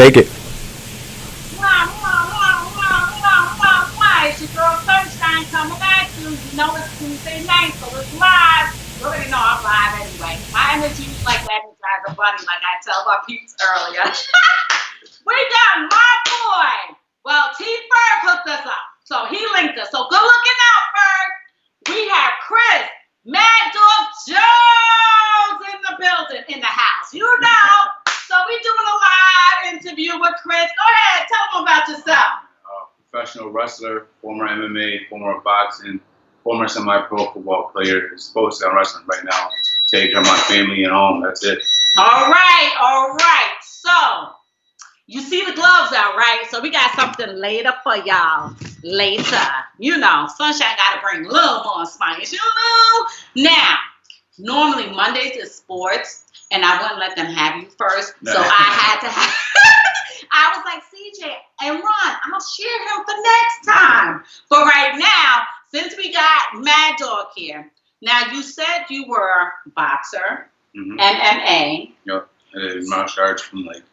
Take it. It's your girl Sunshine coming at you. You know it's Tuesday night, so it's live. You already know I'm live anyway. My energy is like that energize a bunny, like I tell my peeps earlier. We got my boy. Well, T Ferg hooked us up, so he linked us. So good looking out, Ferg. We have Chris MadDawg Jones in the building, in the house. You know. So we doing a live interview with Chris. Go ahead, tell them about yourself. Professional wrestler, former MMA, former boxing, former semi-pro football player. Is focused on wrestling right now. Take care of my family and home. That's it. All right. So you see the gloves out, right? So we got something later for y'all. Later, you know, Sunshine got to bring a little more spice. You know. Now, normally Mondays is sports. And I wouldn't let them have you first. So I had to have, I was like, CJ and Ron, I'll share him for next time. But right now, since we got MadDawg here, now you said you were a boxer, MMA. Yep. I did martial arts from like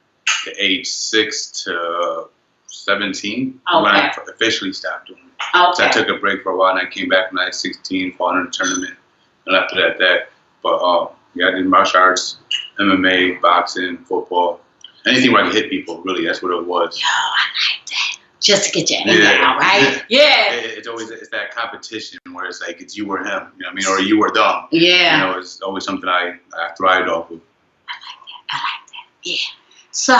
the age 6 to 17 when I officially stopped doing it. Okay. So I took a break for a while and I came back when I was 16, fought in a tournament. And after that. But yeah, I did martial arts, MMA, boxing, football, anything where I could hit people. Really, that's what it was. Yo, I like that. Just to get your energy out, right? Yeah. It's always that competition where it's like it's you or him. You know what I mean? Or you or them. Yeah. You know, it's always something I thrived off of. I like that. Yeah. So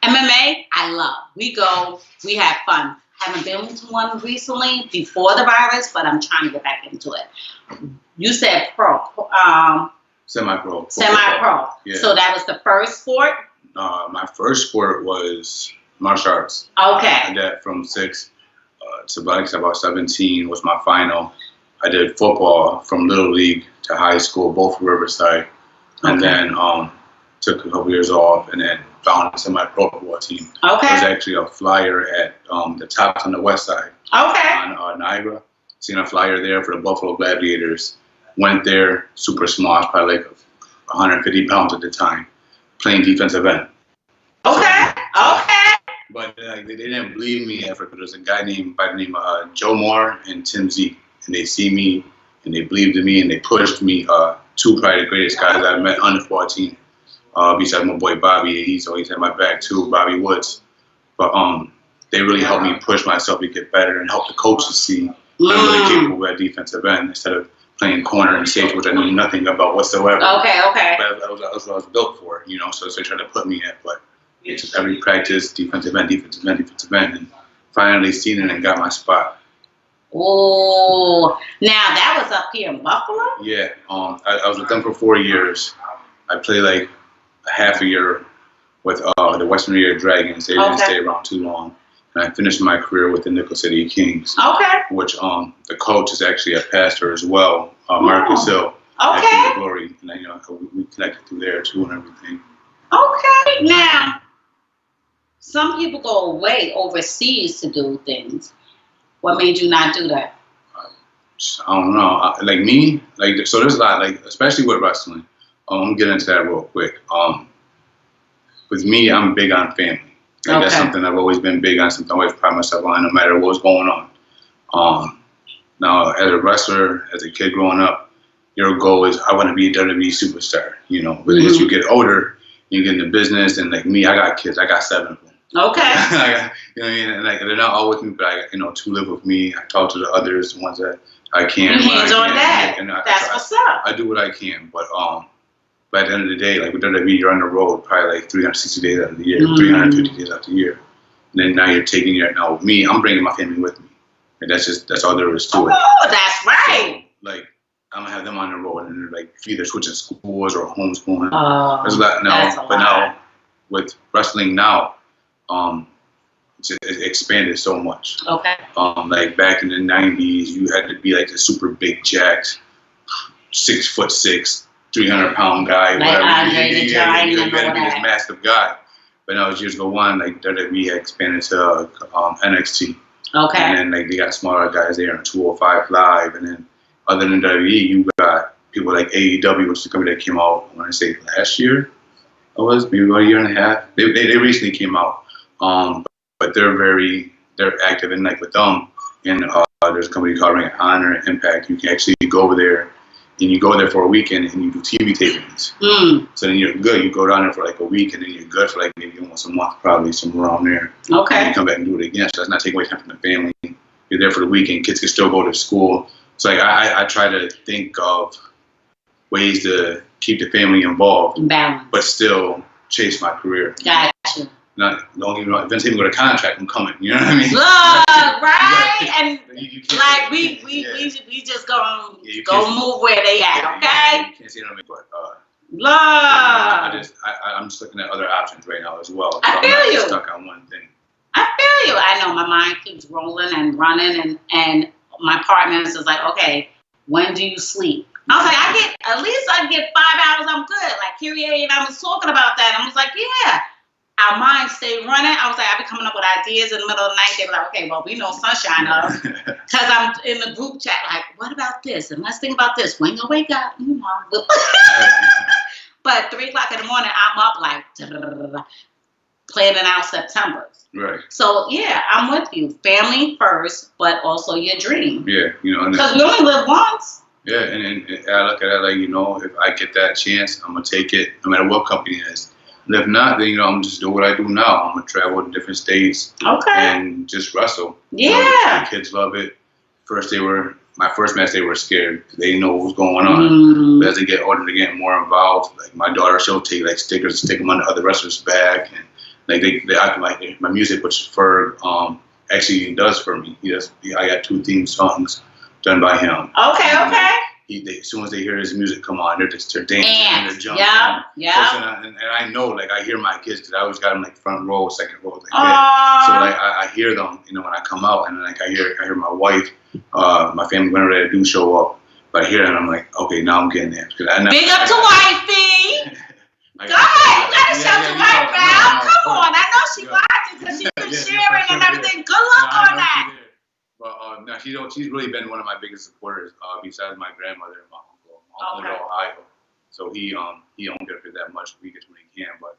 MMA, I love. We go. We have fun. Haven't been to one recently before the virus, but I'm trying to get back into it. You said pro. Semi-pro. Semi-pro. Yeah. So that was the first sport? My first sport was martial arts. Okay. I did that from 6 to about 17 was my final. I did football from Little League to high school, both Riverside. And then took a couple years off and then found a semi-pro football team. Okay. I was actually a flyer at the Tops on the West Side. Okay. On Niagara. Seen a flyer there for the Buffalo Gladiators. Went there, super small, I was probably like 150 pounds at the time, playing defensive end. Okay. But they didn't believe me at first, but there was a guy by the name of Joe Moore and Tim Zeke, and they see me, and they believed in me, and they pushed me. Two probably the greatest guys I've met under 14. Besides my boy Bobby, he's always had my back too, Bobby Woods. But they really helped me push myself to get better and help the coaches see I'm really capable at defensive end instead of playing corner and safety, which I knew nothing about whatsoever. Okay. But that was what I was built for, you know, so they tried to put me at. But it's just every practice, defensive end, and finally seen it and got my spot. Oh, now that was up here in Buffalo? Yeah, I was with them for 4 years. I played like a half a year with the Western Area Dragons. They didn't stay around too long. And I finished my career with the Nickel City Kings. Okay. Which the coach is actually a pastor as well, Marcus Hill. Okay. Glory. And we connected through there too and everything. Okay. Now, some people go away overseas to do things. What made you not do that? I don't know. Like me, so there's a lot, especially with wrestling. I'm gonna get into that real quick. With me, I'm big on family. That's something I've always been big on, something I always pride myself on, no matter what's going on. Now, as a wrestler, as a kid growing up, your goal is I want to be a WWE superstar. You know, but as you get older, you get into business, and like me, I got kids. I got 7 of them. Okay. You know what I mean? And they're not all with me, but I, 2 live with me. I talk to the others, the ones that I can. Hands on that. That's what's up. I do what I can, but at the end of the day, like with WWE, you're on the road probably like 360 days out of the year, 350 days out of the year. And then now you're taking it. Now with me, I'm bringing my family with me. And that's all there is to it. Oh, that's right. So, I'm going to have them on the road and they're either switching schools or homeschooling. There's a lot now. But now with wrestling now, it's expanded so much. Okay. Back in the 90s, you had to be like the super big jacks, 6'6", 300-pound guy, whatever. You had to be this massive guy. But now as years go on, WWE had expanded to NXT. Okay. And then they got smaller guys there on 205 Live. And then other than WWE, you got people like AEW, which is the company that came out, I want to say last year. I was maybe about a year and a half. They recently came out, but they're active and like with them. And there's a company called Ring of Honor and Impact. You can actually go over there, and you go there for a weekend and you do TV tapings. So then you're good. You go down there for like a week, and then you're good for like maybe almost a month, probably somewhere around there. Okay. And you come back and do it again. So that's not taking away time from the family. You're there for the weekend. Kids can still go to school. So like I try to think of ways to keep the family involved, balance, but still chase my career. Gotcha. Don't even eventually go to contract. I'm coming. You know what I mean? Look, right? And you like we just go move where they at, okay? You can't see them, but Look. I'm just looking at other options right now as well. So I feel I'm you. not stuck on one thing. I feel you. I know my mind keeps rolling and running, and my partner is like, okay, when do you sleep? I was like, I get 5 hours, I'm good. Like Kyrie and I was talking about that. I was like, yeah. Our minds stay running. I was like, I be coming up with ideas in the middle of the night. They were like, okay, well, we know Sunshine up. Because I'm in the group chat, like, what about this? And let's think about this. When you wake up, you know. But 3 o'clock in the morning, I'm up like, planning out September. Right. So, yeah, I'm with you. Family first, but also your dream. Yeah, you know. Because we only live once. Yeah, and I look at it like, you know, if I get that chance, I'm going to take it no matter what company it is. And if not, then, you know, I'm just doing what I do now. I'm going to travel to different states and just wrestle. Yeah. You know, the kids love it. My first match, they were scared. They didn't know what was going on. But as they get older, they get more involved. Like my daughter, she'll take like stickers, stick them on the other wrestlers' back. And like they like my music, which Ferg actually does for me. I got 2 theme songs done by him. Okay. As soon as they hear his music come on, they're dancing and they're jumping. Yeah. And I know, like, I hear my kids because I always got them like front row, second row, like that. So like I hear them, you know, when I come out, and like I hear my wife, my family whenever they do show up. But I hear it, and I'm like, okay, now I'm getting there. Big up to wifey. Go ahead, you gotta show the wife out. Come on, I know she watching because she's been sharing and everything. Good luck on that. But no, she's really been one of my biggest supporters, besides my grandmother and my uncle. My uncle in Ohio, so he don't get up here that much. He gets when he can, but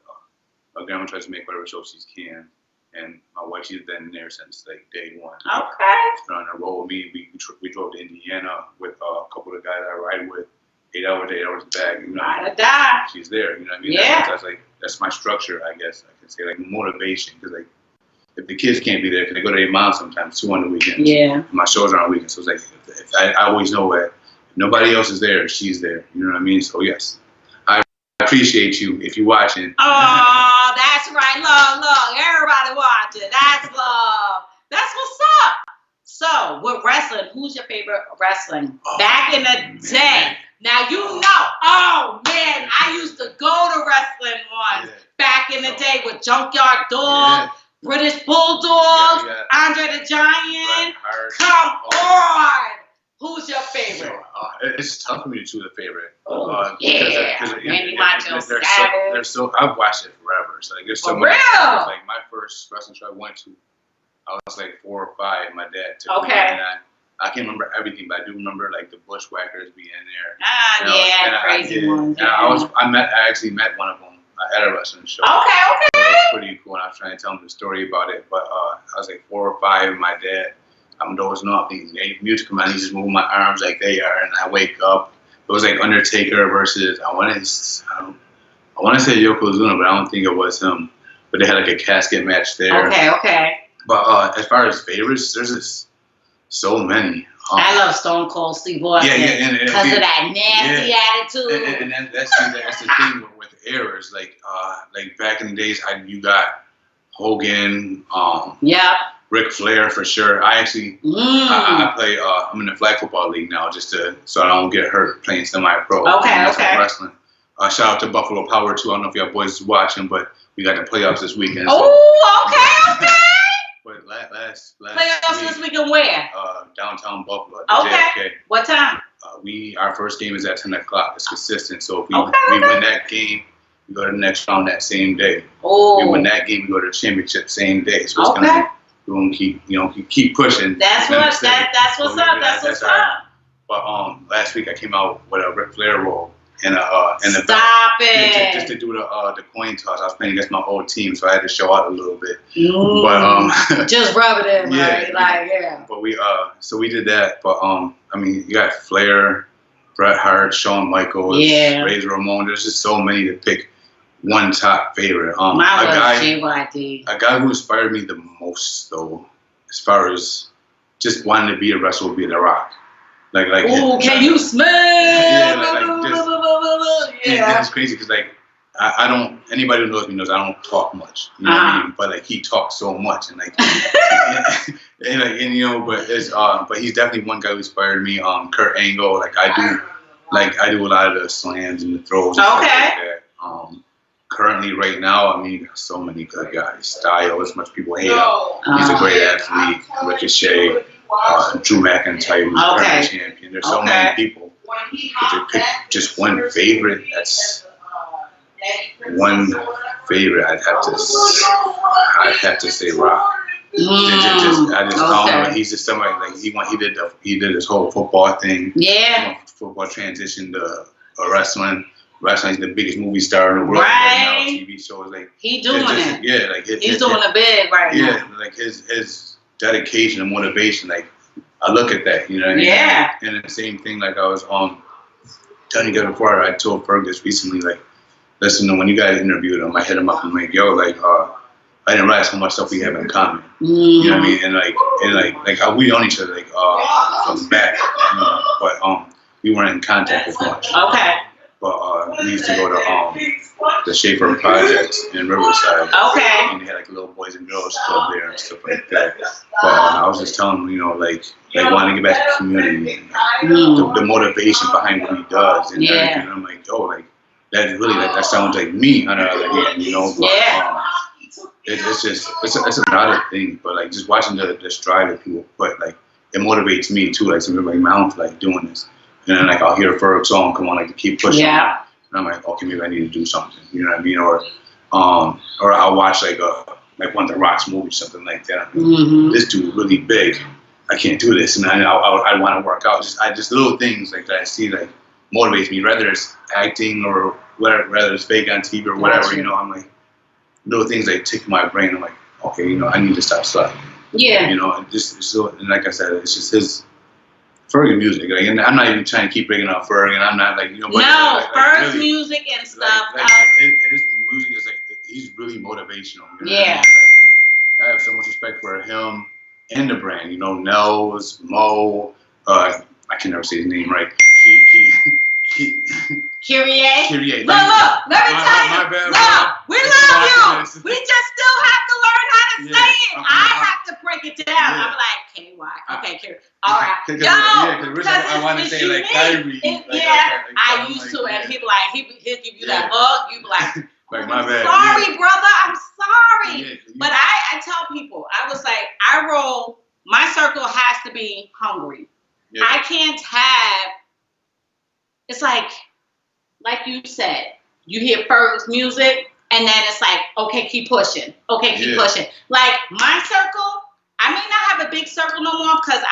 my grandma tries to make whatever shows she can, and my wife, she's been there since like day one. Okay. She's been on a roll with me. We drove to Indiana with a couple of guys I ride with, 8 hours back. You know, she's there. You know what I mean? Yeah. That's my structure, I guess I can say, like motivation, because like. If the kids can't be there, because they go to their mom sometimes too on the weekends. Yeah. My shows are on weekends, so it's like I always know that if nobody else is there, she's there. You know what I mean? So yes, I appreciate you if you're watching. Oh, that's right. Look, everybody watching. That's love. That's what's up. So with wrestling, who's your favorite wrestling? Back in the day. Now you know. Oh man, I used to go to wrestling once back in the day with Junkyard Dog. Yeah. British Bulldog, Andre the Giant. Come on. Who's your favorite? It's tough for me to choose a favorite. Randy Macho Savage. I've watched it forever. So like, there's so many. Like my first wrestling show I went to, I was like 4 or 5. My dad took me, and I can't remember everything, but I do remember like the Bushwhackers being there. Crazy ones. I actually met one of them at a wrestling show. Okay. It was pretty cool, and I was trying to tell him the story about it. But I was like 4 or 5, and my dad, I'm dozing off. Music come on, he's just moving my arms like they are, and I wake up. It was like Undertaker versus I want to say Yokozuna, but I don't think it was him. But they had like a casket match there. Okay. But as far as favorites, there's just so many. I love Stone Cold Steve Austin because of that nasty attitude. And that's the thing with eras. Like back in the days, you got Hogan. Ric Flair for sure. I actually I play. I'm in the flag football league now, so I don't get hurt playing semi-pro. Okay. Wrestling. Shout out to Buffalo Power too. I don't know if y'all boys is watching, but we got the playoffs this weekend. Okay. But last playoffs this weekend where? Downtown Buffalo. Okay. JFK. What time? Our first game is at 10 o'clock. It's consistent. So if we win that game, we go to the next round that same day. If we win that game, we go to the championship same day. So it's gonna be, we're gonna keep pushing. That's what's up. But last week I came out with a Ric Flair role. and the Stop it. Just to do the coin toss. I was playing against my old team, so I had to show out a little bit. But just rub it in, yeah, right? Like yeah. But we did that. But I mean, you got Flair, Bret Hart, Shawn Michaels, Razor Ramon. There's just so many to pick. One top favorite. A guy who inspired me the most, though, as far as just wanting to be a wrestler, would be The Rock. Like, ooh, can you smell? Yeah, it's crazy because I don't. Anybody who knows me knows I don't talk much. You know what I mean? But he talks so much, and but he's definitely one guy who inspired me. Kurt Angle, I do a lot of the slams and the throws and stuff like that. Currently, right now, I mean, so many good guys. Styles, much people hate him. He's a great athlete. Ricochet, Drew McIntyre, who's current champion. There's so many people. But to pick just one favorite, that's one favorite. I'd have to say Rock. I just don't. He's just somebody he did his whole football thing. Yeah. Football transition to wrestling. Wrestling's the biggest movie star in the world right now. TV shows he doing it. Yeah, he's doing it big right now. Yeah, his dedication and motivation. I look at that, you know. Yeah. And the same thing, I was telling you before. I told Fergus recently, listen, when you guys interviewed him, I hit him up and yo, I didn't realize how much stuff we have in common. You know what I mean? And we know each other from back, but we weren't in contact as much. Okay. But we used to go to the Schaefer Project in Riverside. Okay. And they had a little boys and girls club there and stuff like that. But I was just telling him, wanting to get back to the community, the motivation behind what he does, and everything. And I'm that really that sounds like me on the other hand, But, it's a lot of things, but just watching the strive that people put, it motivates me too. Something like my own doing this. And then I'll hear a Ferg song come on, to keep pushing. Yeah. And I'm okay, maybe I need to do something. You know what I mean? Or I'll watch one of the Rock's movies, something like that. This dude really big. I can't do this, and I want to work out. Just little things that I see motivates me. Whether it's acting or whether it's fake on TV or whatever. I'm little things tick my brain. I'm okay, I need to stop slacking. Yeah. And like I said, it's just his. Ferg music, and I'm not even trying to keep bringing up Ferg, and I'm not Ferg's really, music and stuff. His music is he's really motivational. Yeah. And I have so much respect for him and the brand. Nels, Mo, I can never say his name right. Kyrie. Look, let me tell you. We love you. We just still have to learn how to say it. I have to break it down. I'm KY. Okay, Kyrie. All right. Because I want to say Kyrie. I used to, and he'll give you that look. You be like, my bad. Sorry, brother. I'm sorry. But I tell people, I roll. My circle has to be hungry. Yeah. I can't have. It's like you said, you hear Ferg's music, and then it's okay, keep pushing. Okay, keep pushing. My circle, I may not have a big circle no more because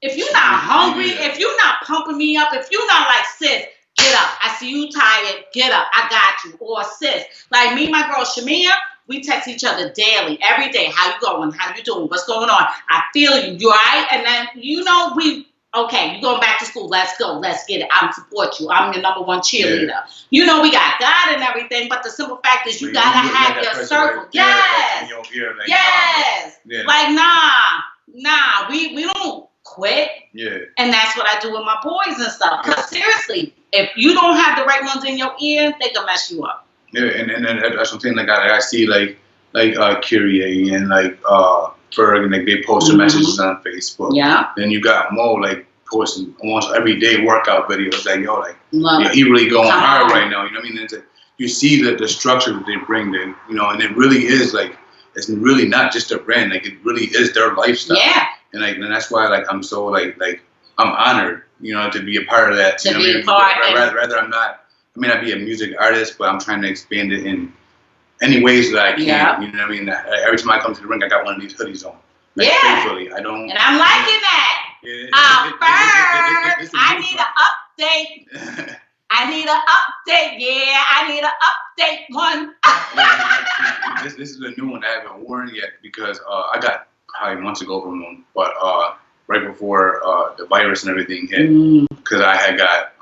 if you're not hungry, if you're not pumping me up, if you're not sis, get up. I see you tired, get up. I got you. Or sis. Me and my girl Shamia, we text each other daily, every day. How you going? How you doing? What's going on? I feel you. You all right? And then, okay, you going back to school. Let's go. Let's get it. I'm support you. I'm your number one cheerleader. Yeah. We got God and everything, but the simple fact is you got to have your circle. Yes. Yes. Nah. We don't quit. Yeah. And that's what I do with my boys and stuff. Because seriously, if you don't have the right ones in your ear, they can mess you up. Yeah, and that's something I see Kyrie and Ferg, and they post their messages on Facebook. Yeah. Then you got Mo posting almost every day workout videos. He really going hard right now. You know what I mean? You see the structure that they bring in, and it really is it's really not just a brand. It really is their lifestyle. Yeah. And that's why I'm so I'm honored, to be a part of that. To be a part. Rather I may not be a music artist, but I'm trying to expand it in any ways that I can. Yeah. You know what I mean? Every time I come to the ring, I got one of these hoodies on. Faithfully. I don't. And I'm liking that. Ferg, I need an update. I need an update. Yeah, I need an update one. This is a new one I haven't worn yet because I got probably months ago from them, but right before the virus and everything hit, because I had got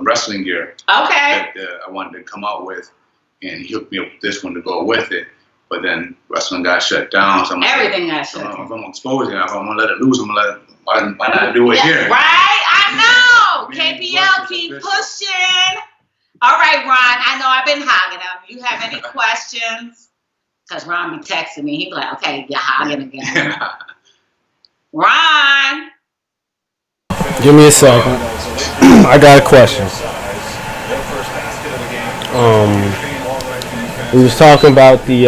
wrestling gear that I wanted to come out with, and he hooked me up with this one to go with it. But then wrestling got shut down. So everything got shut down. If I'm exposing it, if I'm gonna let it loose, I'm gonna let it. Why not do it here? Right, I know. KPL, keep pushing. All right, Ron. I know I've been hogging him. You have any questions? Because Ron be texting me. He be like, "Okay, you're hogging again." Ron. Give me a second. I got a question. We was talking about the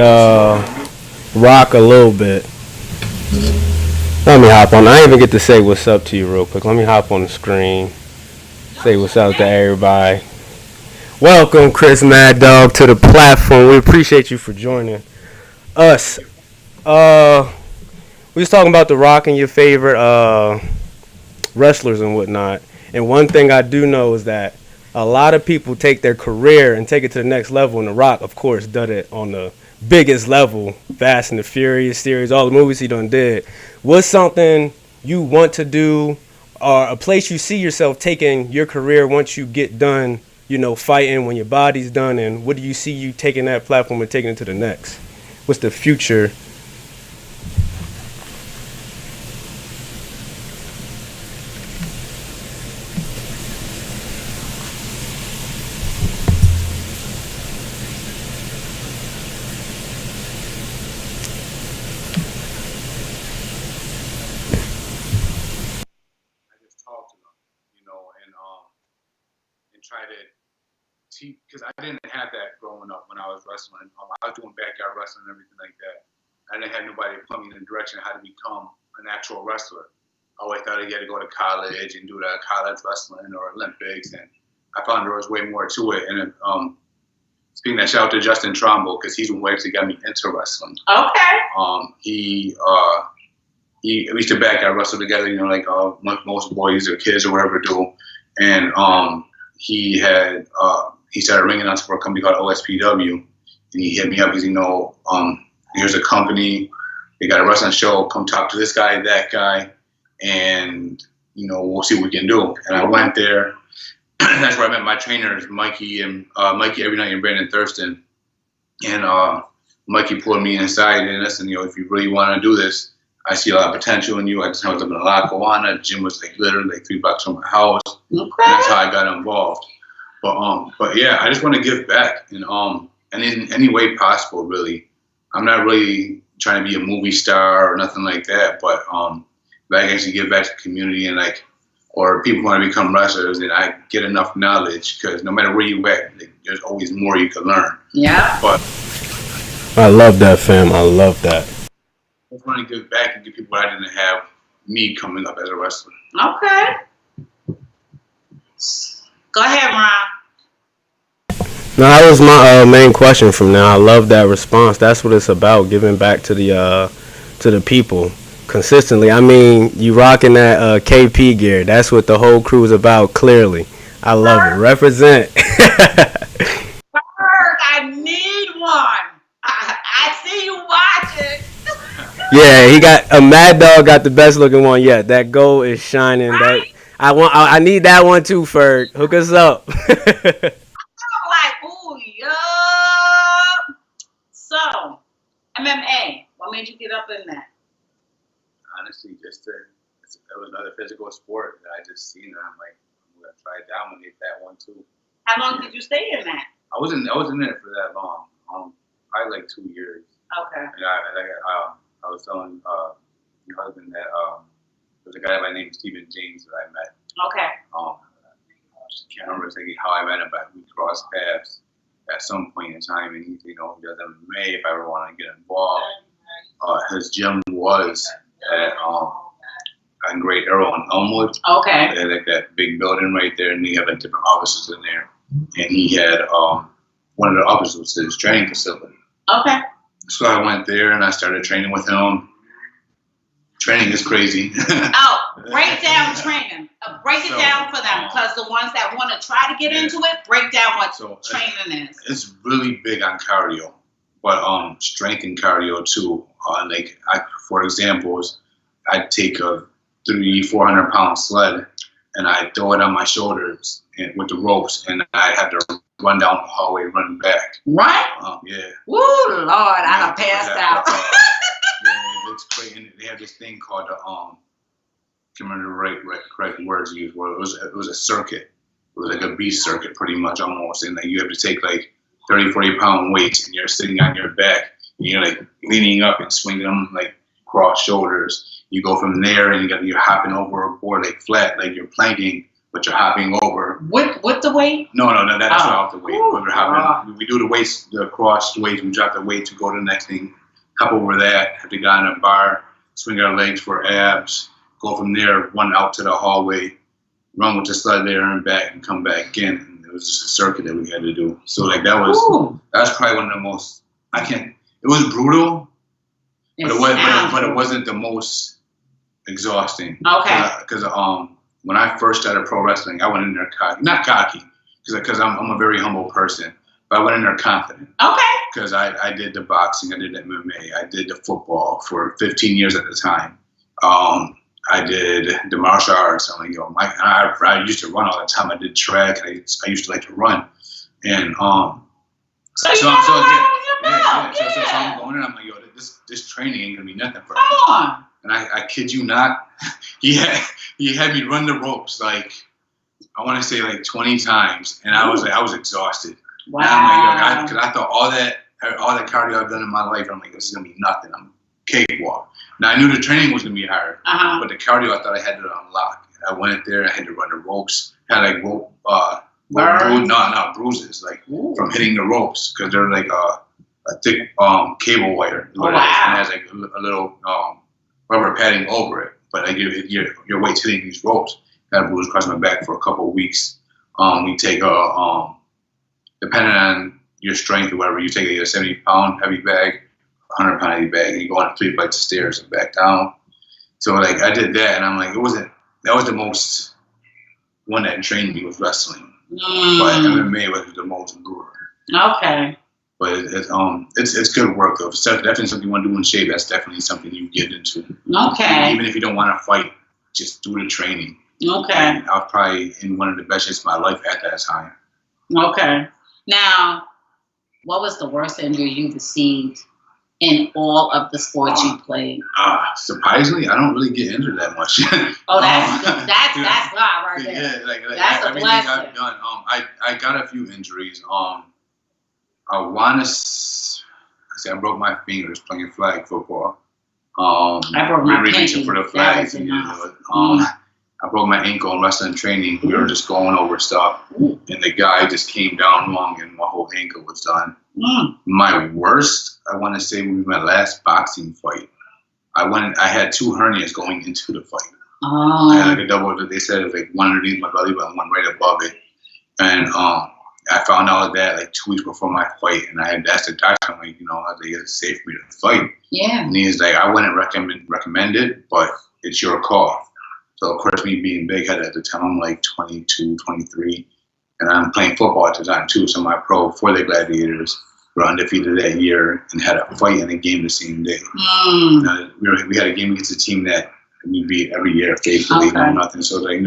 Rock a little bit. Let me hop on. I didn't even get to say what's up to you real quick. Let me hop on the screen. Say what's up to everybody. Welcome, Chris MadDawg, to the platform. We appreciate you for joining us. We was talking about the Rock and your favorite wrestlers and whatnot. And one thing I do know is that a lot of people take their career and take it to the next level. And The Rock, of course, did it on the biggest level. Fast and the Furious series, all the movies he done did. What's something you want to do, or a place you see yourself taking your career once you get done, fighting, when your body's done? And what do you see you taking that platform and taking it to the next? What's the future? Try to teach, because I didn't have that growing up when I was wrestling. I was doing backyard wrestling and everything like that. I didn't have nobody to put me in the direction of how to become an actual wrestler. I always thought I had to go to college and do the college wrestling or Olympics, and I found there was way more to it. And speaking of, shout out to Justin Trombo, because he's one who actually got me into wrestling. Okay. We used to backyard wrestle together, like most boys or kids or whatever do, and he started ringing us for a company called OSPW, and he hit me up because here's a company, they got a wrestling show, come talk to this guy, that guy, and we'll see what we can do. And I went there. That's where I met my trainers, Mikey Every Night and Brandon Thurston. And Mikey pulled me inside and listen, if you really want to do this, I see a lot of potential in you. I just was living in Lackawanna. The gym was literally 3 blocks from my house. Okay. And that's how I got involved. But yeah, I just want to give back and in any way possible, really. I'm not really trying to be a movie star or nothing like that, but I can actually give back to the community and or people want to become wrestlers, and I get enough knowledge, because no matter where you at, there's always more you can learn. Yeah. But I love that, fam. I love that. I just want to give back and give people what I didn't have, me coming up as a wrestler. Okay. Go ahead, Ron. No, that was my main question from now. I love that response. That's what it's about, giving back to the people consistently. I mean, you rocking that KP gear. That's what the whole crew is about, clearly. I love it. Represent. I need one. I see you watching. Yeah, he got a MadDawg got the best looking one yet. That gold is shining. Right? I need that one too, Ferg. Hook us up. I'm like, ooh, yup. So, MMA, what made you get up in that? Honestly, it was another physical sport that I just seen, and I'm like, I'm gonna try to dominate that one too. How long did you stay in that? I wasn't in it for that long. Probably like 2 years. Okay. And I was telling your husband that there's a guy by the name of Stephen James that I met. Okay. I can't remember exactly how I met him, but we crossed paths at some point in time, and he does MMA if I ever want to get involved. His gym was at Great Arrow in Elmwood. Okay. They had that big building right there, and they have different offices in there. And he had one of the offices was his training facility. Okay. So I went there and I started training with him. training is crazy. Break down training. Break it down for them, because the ones that want to try to get into it, break down what training is. It's really big on cardio, but strength and cardio too. For example, I take a 300-400 pound sled and I throw it on my shoulders with the ropes, and I have to run down the hallway, run back. Right? Yeah. Woo, Lord, I done passed out. Yeah, it's crazy. And they have this thing called I can't remember the correct words used. Well, it was a circuit. It was like a beast circuit, pretty much, almost. And you have to take like 30-40 pound weights, and you're sitting on your back, and you're like leaning up and swinging them like cross shoulders. You go from there, and you're hopping over a board like flat, like you're planking, but you're hopping over. With the weight? No, that's not off the weight. But we're hopping. We do the weights, the cross weights. We drop the weight to go to the next thing. Hop over that. Have to get on a bar. Swing our legs for abs. Go from there. Run out to the hallway. Run with the sled there and back, and come back in. And it was just a circuit that we had to do. So like that was probably one of the most. It was brutal, but it wasn't the most exhausting. Okay. Because when I first started pro wrestling, I went in there not cocky, because I'm a very humble person, but I went in there confident. Okay. Because I did the boxing, I did the MMA, I did the football for 15 years at the time. I did the martial arts. I'm like, I used to run all the time. I did track. I used to like to run, and So I'm going in. I'm like, this training ain't gonna be nothing for me. Come on. And I kid you not, he had me run the ropes like, I want to say like 20 times, and I was exhausted. Wow. And I'm like, because I thought all that cardio I've done in my life, I'm like, this is gonna be nothing. I'm cakewalk. Now I knew the training was gonna be hard, but the cardio I thought I had to unlock. I went there, I had to run the ropes, had like rope, not bruises, like from hitting the ropes, because they're like a thick cable wire. Oh, wow. And it has like a little rubber padding over it, but like your weight's hitting these ropes. Got a bruise across my back for a couple of weeks. We take depending on your strength or whatever, you take a 70-pound heavy bag, 100-pound heavy bag, and you go on 3 flights of stairs and back down. So like I did that, and I'm like, that was the most one that trained me was wrestling, but MMA was the most brutal. Okay. But it's good work though. It's definitely something you want to do in shape. That's definitely something you get into. Okay. Even if you don't want to fight, just do the training. Okay. And I was probably in one of the best shape of my life at that time. Okay. Now, what was the worst injury you received in all of the sports you played? Surprisingly, I don't really get injured that much. Oh, that's God right there. Yeah, that's a blessing. I've done. I got a few injuries. I want to say I broke my fingers playing flag football. I broke my pinky. For the flags. I broke my ankle in wrestling training. We were just going over stuff, and the guy just came down wrong, and my whole ankle was done. My worst, I want to say, was my last boxing fight. I had 2 hernias going into the fight. I had like a double. They said it was like one underneath my belly button, one right above it, and I found out that like 2 weeks before my fight, and I had asked the doctor, I'm like, I think it's safe for me to fight. Yeah. And he's like, I wouldn't recommend it, but it's your call. So of course, me being big headed at the time, I'm like 22, 23, and I'm playing football at the time too. So my pro for the Gladiators were undefeated that year and had a fight in a game the same day. We had a game against a team that we beat every year faithfully, nothing. So like,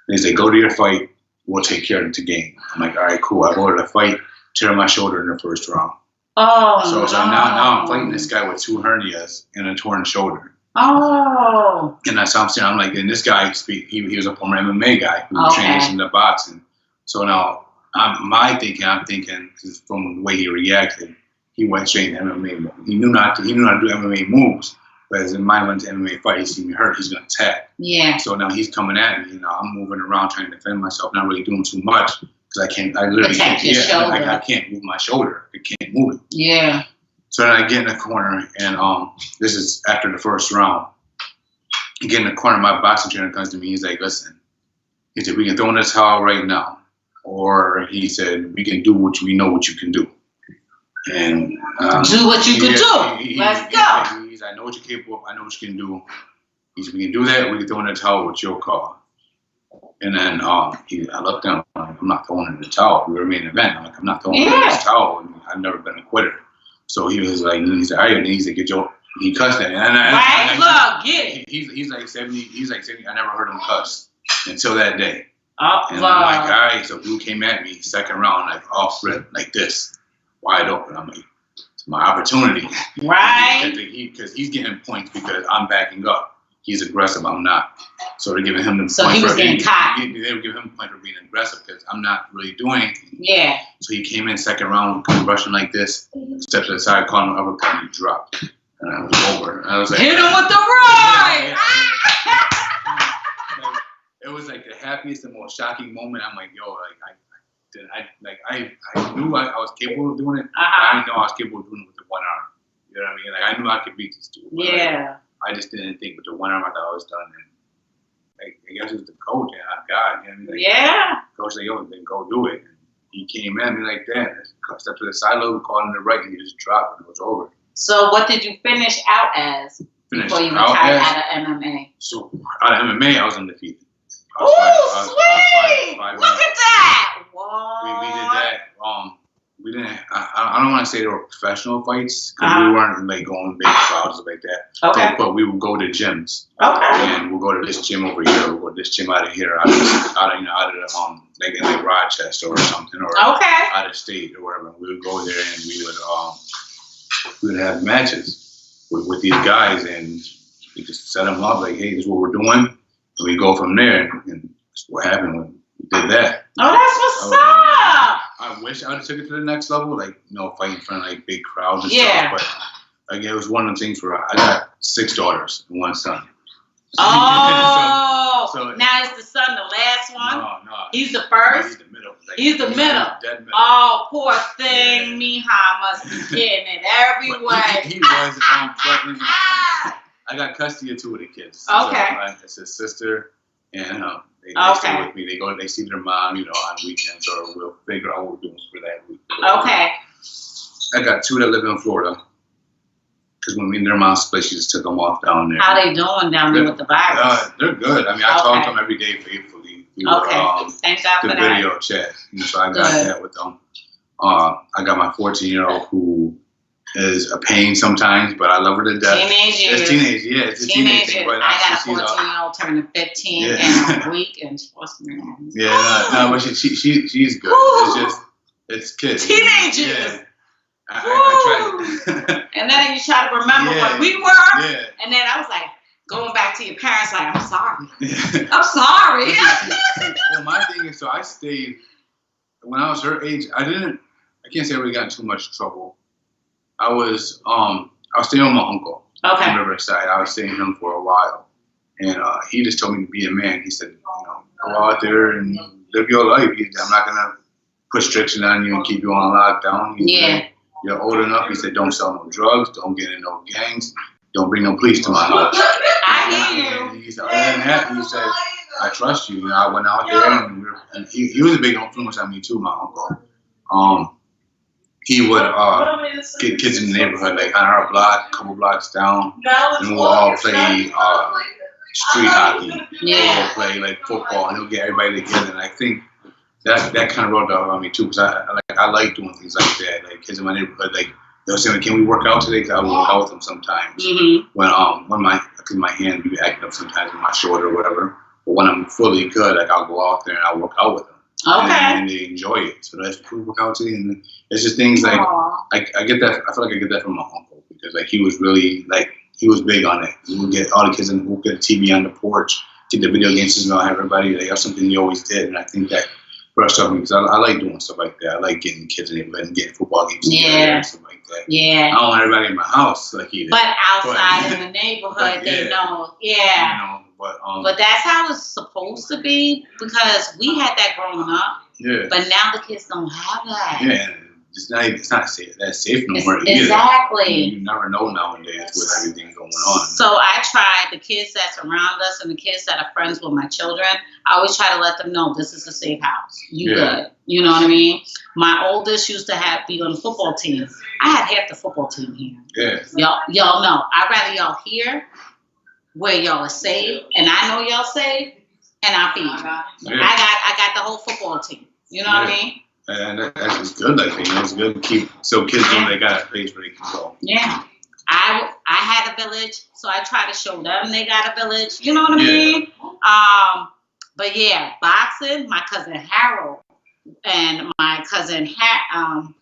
they say, go to your fight. We'll take care of the game. I'm like, all right, cool. I go to the fight, tear my shoulder in the first round. So now I'm fighting this guy with 2 hernias and a torn shoulder. And that's how I'm saying. I'm like, and this guy, he was a former MMA guy who trains in the boxing. So now I'm thinking, because from the way he reacted, he went straight into MMA. He knew not to do MMA moves. But as in mind went to MMA fight, he see me hurt, he's gonna attack. Yeah. So now he's coming at me. I'm moving around trying to defend myself, not really doing too much because I literally can't. I can't move my shoulder. I can't move it. Yeah. So then I get in the corner, and this is after the first round. I get in the corner, my boxing trainer comes to me. He's like, "Listen," he said, "we can throw in the towel right now, or he said we can do what we know what you can do." And do what you can do. Let's go. I know what you're capable of. I know what you can do. He said, we can do that. We can throw in the towel with your call. And then I looked at him. I'm like, I'm not throwing in the towel. We were main event. I'm like, I'm not throwing in this towel. And I've never been a quitter. So he was like, all right. And he said, get your. He cussed at me. He's like 70. He's like 70. I never heard him cuss until that day. And I'm like, all right. So dude came at me second round, like off rip, like this, wide open. I'm like, it's my opportunity. Right. Because he's getting points because I'm backing up. He's aggressive. I'm not. So they're giving him the So he was getting caught. They were giving him a point for being aggressive because I'm not really doing anything. Yeah. So he came in second round, rushing like this, steps to the side, caught him uppercut, and he dropped. And I was over. And I was like, hit him with the right. It was like the happiest and most shocking moment. I'm like, yo, I knew I was capable of doing it. I didn't know I was capable of doing it with the one arm. You know what I mean? Like I knew I could beat this dude. Yeah. Like, I just didn't think with the one arm I thought I was done. And like, I guess it was the coach and God. You know what I mean? Like, yeah. Coach said, yo, then go do it. And he came at me like that. Stepped to the side a little, called him to the right, and he just dropped and it was over. So what did you finish out as before you retired out of MMA? So out of MMA, I was undefeated. Oh, sweet! Look at that! Whoa. We did that. We didn't. I don't want to say they were professional fights because we weren't like going big crowds like that. Okay. But we would go to gyms. Okay. And we'll go to this gym over here. We'll go to this gym out of here, out of the like in like Rochester or something, or out of state or whatever. We would go there and we would have matches with these guys, and we just set them up like, hey, this is what we're doing, and we go from there. And that's what happened when we did that. Oh, that's what's up. I wish I would have took it to the next level, like fighting in front of like big crowds and stuff. But like it was one of the things where I got 6 daughters and 1 son. Oh, so now is the son the last one? No. He's the first? He's the middle. Like, he's the middle. Dead middle. Oh, poor thing. Mija must be getting it every way. He was. I got custody of 2 of the kids. Okay. So, it's his sister, and they stay with me. They see their mom, on weekends, or we'll figure out what we're doing for that week. Okay. I got 2 that live in Florida. Because when their mom split, she just took them off down there. How they doing down there with the virus? They're good. I mean, I talk to them every day faithfully. Thank God for that. The video chat. So I got that with them. I got my 14-year-old who is a pain sometimes, but I love her to death. Teenage years. It's teenage, yeah. It's a teenage thing. But I got a 14-year-old turning 15 in a week, and trust me. But she's good. It's kids. Teenagers. Yeah. I tried. And then you try to remember what we were. Yeah. And then I was like, going back to your parents, like, I'm sorry. I'm sorry. Well, my thing is, so I stayed, when I was her age, I can't say I really got in too much trouble. I was staying with my uncle in Riverside. I was staying with him for a while. And he just told me to be a man. He said, go out there and live your life. I'm not going to put restrictions on you and keep you on lockdown. You're old enough. He said, don't sell no drugs. Don't get in no gangs. Don't bring no police to my house. I hear you. And he said, other than that, he said, I trust you. I went out there, and he was a big influence on me too, my uncle. He would get kids in the neighborhood, like on our block, a couple blocks down, and we'll all play street hockey. Yeah. We'll play like football, and he'll get everybody together. And I think that kind of rubbed off on me too, because I like doing things like that. Like kids in my neighborhood, like they'll say, "Can we work out today?" Because I will work out with them sometimes. Mm-hmm. When my hand be acting up sometimes in my shoulder or whatever. But when I'm fully good, like I'll go out there and I'll work out with them. Okay. And they enjoy it. So that's cool. Work out today, and it's just things like I get that. I feel like I get that from my uncle because like he was really he was big on it. He would get all the kids and we'll get a TV on the porch, get the video games system, have everybody. They have something he always did, and I think that brushed up me because I like doing stuff like that. I like getting kids in the neighborhood and getting football games together and stuff like that. Yeah. I don't want everybody in my house like he did. But outside in the neighborhood, they know. Yeah. But that's how it's supposed to be because we had that growing up. Yeah. But now the kids don't have that. Yeah. It's not safe. That's safe no more either. Exactly. You never know nowadays with everything going on. So I try the kids that's around us and the kids that are friends with my children. I always try to let them know this is a safe house. You good. You know what I mean? My oldest used to be on the football team. I had half the football team here. Yeah. Y'all know. I'd rather y'all here where y'all are saved, and I know y'all saved, and I feed you. Yeah. I got the whole football team. You know what I mean? And that's just good. Like, it's good to keep so kids know they got a place where they can go. Yeah. I had a village, so I try to show them they got a village. You know what I mean? But yeah, boxing. My cousin Harold and my cousin Harold,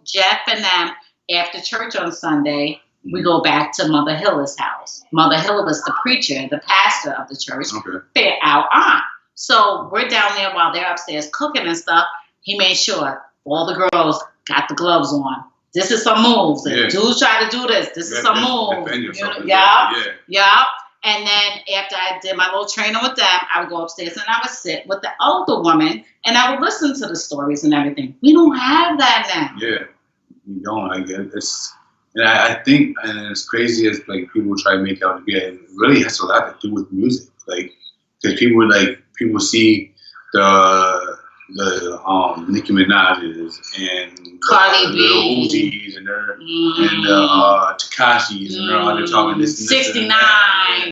Jeff, and them. After church on Sunday, we go back to Mother Hiller's house. Mother Hiller was the preacher, the pastor of the church. Okay. Our aunt. So we're down there while they're upstairs cooking and stuff. He made sure all the girls got the gloves on. This is some moves. If dudes try to do this, this is some moves. Yeah. And then after I did my little training with them, I would go upstairs and I would sit with the older woman and I would listen to the stories and everything. We don't have that now. Yeah, you don't. I guess it's, and I think, and it's crazy as like people try to make it out to be. It really has a lot to do with music, like because people see the Nicki Minaj's and Cardi Lil Uzi's and Tekashi's and they're out there talking this 69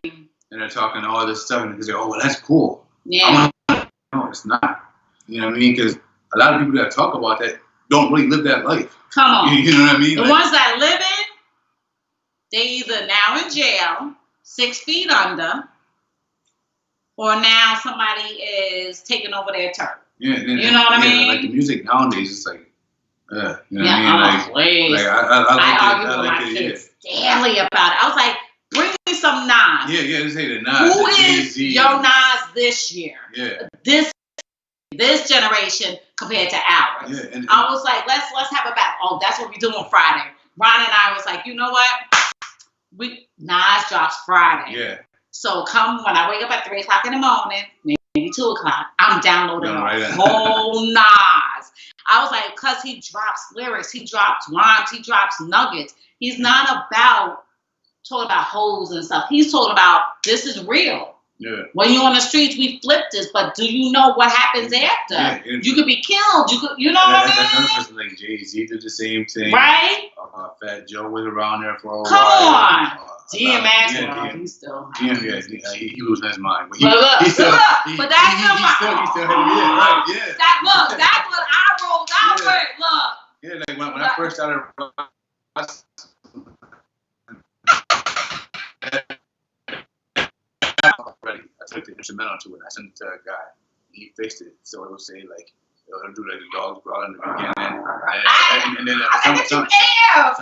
and they're talking all this stuff and they say, oh well, that's cool. Yeah. No, it's not. You know what I mean? Because a lot of people that talk about that don't really live that life. Come on. You know what I mean? The ones that live it, they either now in jail, 6 feet under, or now somebody is taking over their turf. Yeah, you know what I mean? Like the music nowadays, it's like, you know what I mean? Like I argue with my kids daily about it. I was like, bring me some Nas. Yeah, just say the Nas. Who is your Nas this year? Yeah. This generation compared to ours. Yeah, and I was like, let's have a battle. Oh, that's what we do on Friday. Ron and I was like, you know what? Nas drops Friday. Yeah. So come when I wake up at 3 o'clock in the morning, maybe 2 o'clock, I'm downloading the whole Nas. I was like, because he drops lyrics, he drops rhymes, he drops nuggets. He's not about talking about hoes and stuff. He's talking about this is real. Yeah. When you're on the streets, we flip this, but do you know what happens after? Yeah, you could be killed. You know what I mean? Another person like Jay-Z did the same thing. Right? Fat Joe was around there for a while. Come on. DMX, he's still. He losing his mind. But look, but that's him. He still right, yeah. That's what I rolled out with. Look. Yeah, like when I first started. I took the instrumental to it. I sent it to a guy. He fixed it, so it would say like it'll do like the dogs growl in the beginning, and then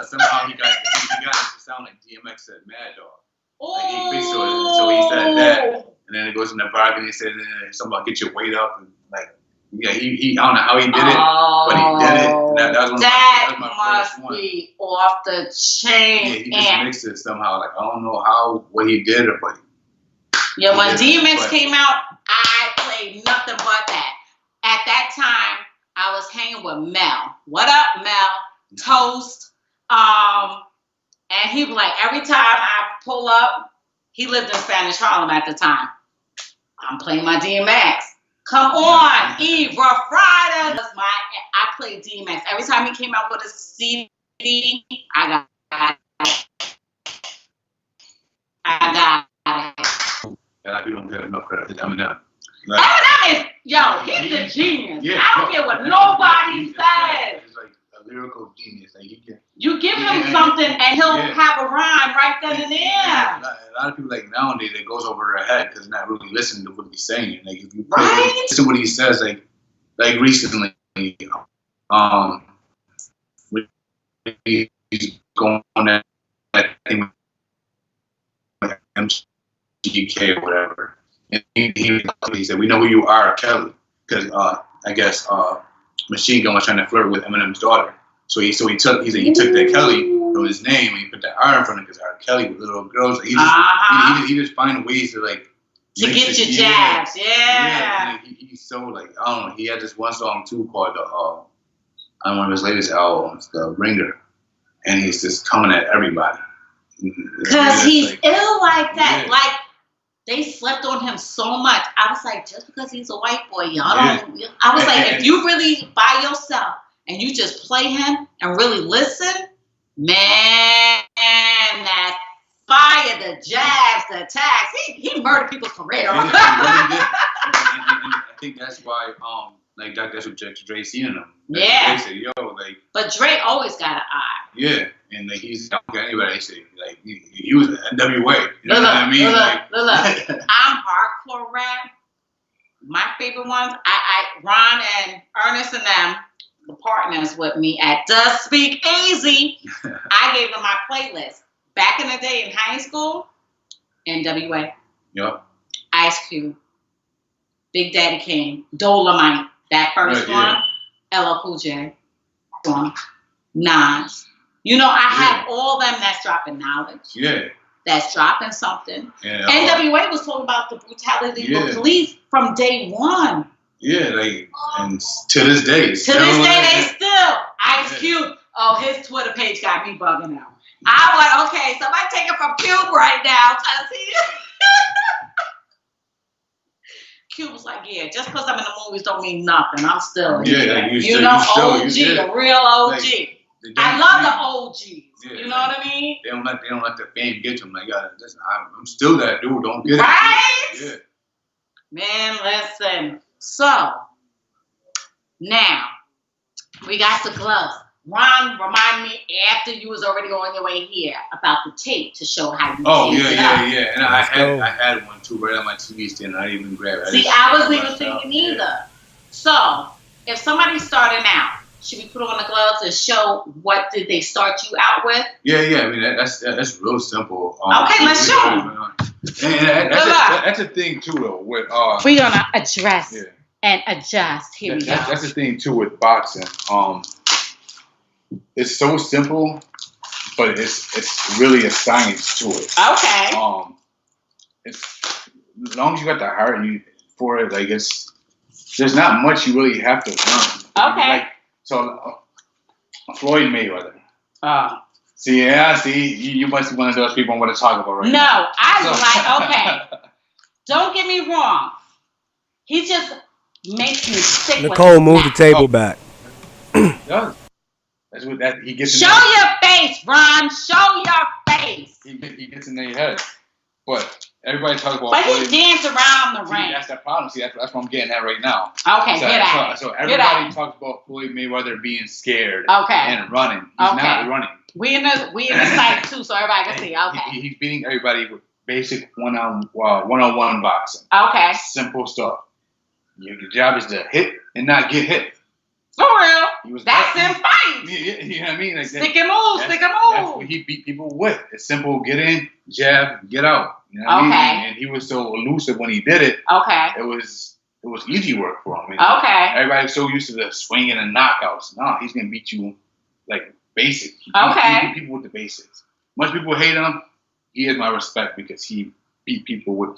somehow he got it to sound like DMX said MadDawg. Like he fixed it, so he said that, and then it goes in the bargain. And he said something about get your weight up, and like he I don't know how he did it, but he did it. And that was my first one. Be off the chain. Yeah, he just mixed it somehow. Like I don't know what he did it, but. Yeah, when DMX came out, I played nothing but that. At that time, I was hanging with Mel. What up, Mel? Toast. And he was like, every time I pull up, he lived in Spanish Harlem at the time. I'm playing my DMX. Come on, Eve, Rough Rider. I played DMX. Every time he came out with a CD, I got it. A lot of people don't get enough credit to Eminem. Eminem is, he's a genius. Yeah, I don't care what nobody says. He's like a lyrical genius. Like you give him something and he'll have a rhyme right then and there. Yeah, a lot of people like nowadays it goes over their head because they're not really listening to what he's saying. Like if you listen to what he says, like recently, he's going on that thing with MGK or whatever. And he said, "We know who you are, Kelly," because I guess Machine Gun was trying to flirt with Eminem's daughter. So he took that Kelly from his name and he put that R in front of it because R. Kelly with little girls. Like, he just find ways to like to get your jabs. Yeah. He's so like I don't know. He had this one song too called on one of his latest albums, The Ringer, and he's just coming at everybody. Because he's like, ill like that. Yeah. Like, they slept on him so much. I was like, just because he's a white boy, I was like, if you really by yourself and you just play him and really listen, man, that fire. attacks. He murdered people's career. Yeah, he really did. And I think that's why, like that's what Dre seen in him. Like, yeah. Dre said, yo, like. But Dre always got an eye. Yeah, and like he's not got anybody. Say like he was NWA. You know what I mean? Look. I'm hardcore rap. My favorite ones, Ron and Ernest and them, the partners with me at DaSpeakeasy. I gave them my playlist. Back in the day in high school, NWA. Yep. Ice Cube. Big Daddy Kane. Dolomite. That first one. LL Cool J. Nas. You know, I have all them that's dropping knowledge. Yeah. That's dropping something. Yeah. NWA was talking about the brutality of the police from day one. Yeah, like, and to this day. To this day, they still. Ice Cube. Oh, his Twitter page got me bugging out. I went, okay, somebody take it from Cube right now. Cause Cube was like, yeah, just because I'm in the movies don't mean nothing. I'm still here. Like you know, OG, a real OG. Like, I love the OGs. Yeah, you know what I mean? They don't let the fame get to them. Like, listen, I'm still that dude. Don't get right? it. Yeah. Man, listen. So now we got the gloves. Ron, remind me after you was already on your way here about the tape to show how you. Oh yeah. And I had one too right on my TV stand. I didn't even grab it. See, I wasn't even thinking either. Yeah. So if somebody's starting out, should we put on the gloves and show what did they start you out with? Yeah. I mean that's real simple. Okay, let's show them. And that's a thing too though. With we're gonna address and adjust. Here we go. That's the thing too with boxing. It's so simple, but it's really a science to it. Okay. It's as long as you got the heart for it, like there's not much you really have to learn. Okay. Like so, Floyd Mayweather. See, you must be one of those people I want to talk about right now. No, okay. Don't get me wrong. He just makes me sick. Nicole, move the table back. He does. That's what he gets. Show your face, Ron. Show your face. He gets in their head, but everybody talks about. But he dance around the ring. That's the problem. See, that's what I'm getting at right now. Okay, get at it. So everybody talks about Floyd Mayweather being scared. Okay. And running. He's not running. We in the site too, so everybody can see. Okay. He's beating everybody with basic one-on-one boxing. Okay. Simple stuff. Your job is to hit and not get hit. For real. That's him fighting. You know what I mean? Like stick and move. That's what he beat people with. It's simple. Get in, jab, get out. You know what I mean? And he was so elusive when he did it. Okay. It was easy work for him. Okay. Everybody's so used to the swinging and knockouts. No, he's gonna beat you like basic. He beat people with the basics. Much people hate him. He has my respect because he beat people with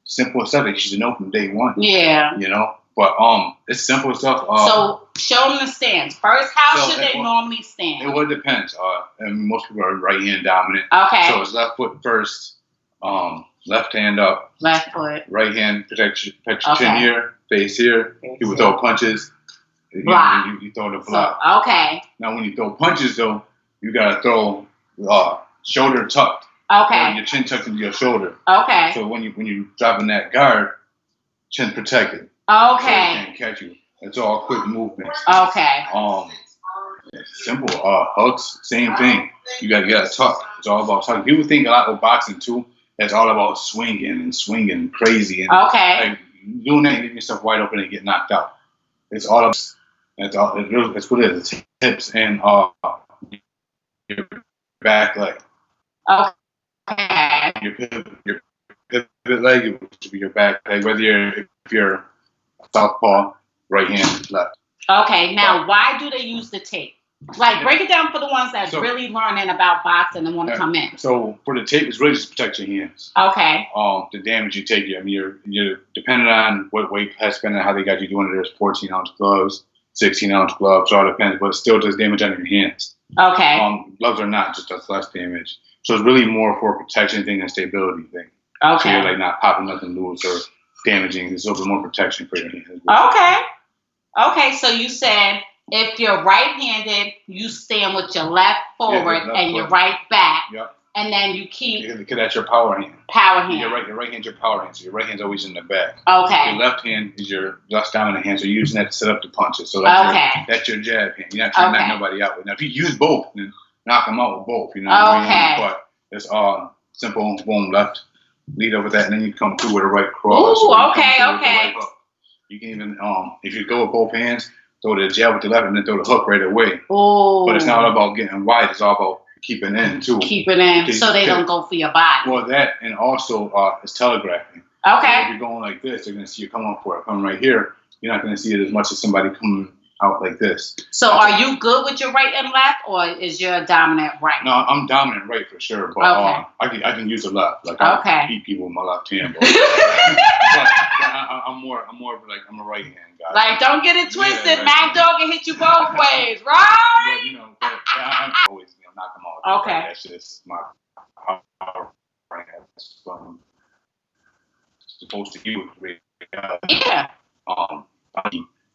simple stuff that you should know from day one. Yeah. You know? But it's simple stuff. So show them the stance. First, how should they normally stand? It depends. And most people are right hand dominant. Okay. So it's left foot first. Left hand up. Left foot. Right hand protect your chin here, face here. People throw punches. Block. You throw the block. So, okay. Now when you throw punches though, you gotta throw shoulder tucked. Okay. Your chin tucked into your shoulder. Okay. So when you dropping that guard, chin protected. Okay. So they can't catch you. It's all quick movements. Okay. Simple. Hooks, same thing. You gotta tuck. It's all about tucking. People think a lot of boxing too. It's all about swinging crazy and like, doing that, leaving yourself wide open and get knocked out. It's all about. It's what it is. It's hips and your back leg. Okay. Your pivot leg, which would be your back leg. Whether if you're southpaw, right hand, left. Okay, now why do they use the tape? Like, break it down for the ones that's really learning about boxing and want to come in. So for the tape, it's really just to protect your hands. Okay. The damage you take. I mean, you're depending on what weight class, depending on how they got you doing it. There's 14-ounce gloves, 16-ounce gloves. It all depends, but it still does damage on your hands. Okay. Gloves are not, just does less damage. So it's really more for a protection thing and stability thing. Okay. So you're like not popping nothing loose or damaging. It's a little bit more protection for your hands. Okay. Okay, so you said if you're right-handed, you stand with your left forward and your right back. Yep. And then you keep. Because that's your power hand. Power hand. Your right hand's your power hand, so your right hand's always in the back. Okay. Your left hand is your less dominant hand, so you're using that to set up the punches. So that's your jab hand. You're not trying to knock nobody out with. Now, if you use both, then knock them out with both. You know what I mean? But it's all simple. Boom, left, lead over that, and then you come through with a right cross. Ooh, so okay. You can even, if you go with both hands, throw the jab with the left, and then throw the hook right away. Ooh. But it's not all about getting wide. It's all about keeping in too. Keeping in so they don't go for your body. Well, that and also it's telegraphing. Okay. If you're going like this, they're going to see you come up for it. Come right here. You're not going to see it as much as somebody coming out like this. So are you good with your right and left, or is your dominant right? No, I'm dominant right for sure, but I can use the left. Like I beat people with my left hand. But I'm more like I'm a right hand guy. Like don't get it twisted, MadDawg can hit you both ways, right? But, I always knock them out. Okay. That's just my power. That's supposed to use. Yeah.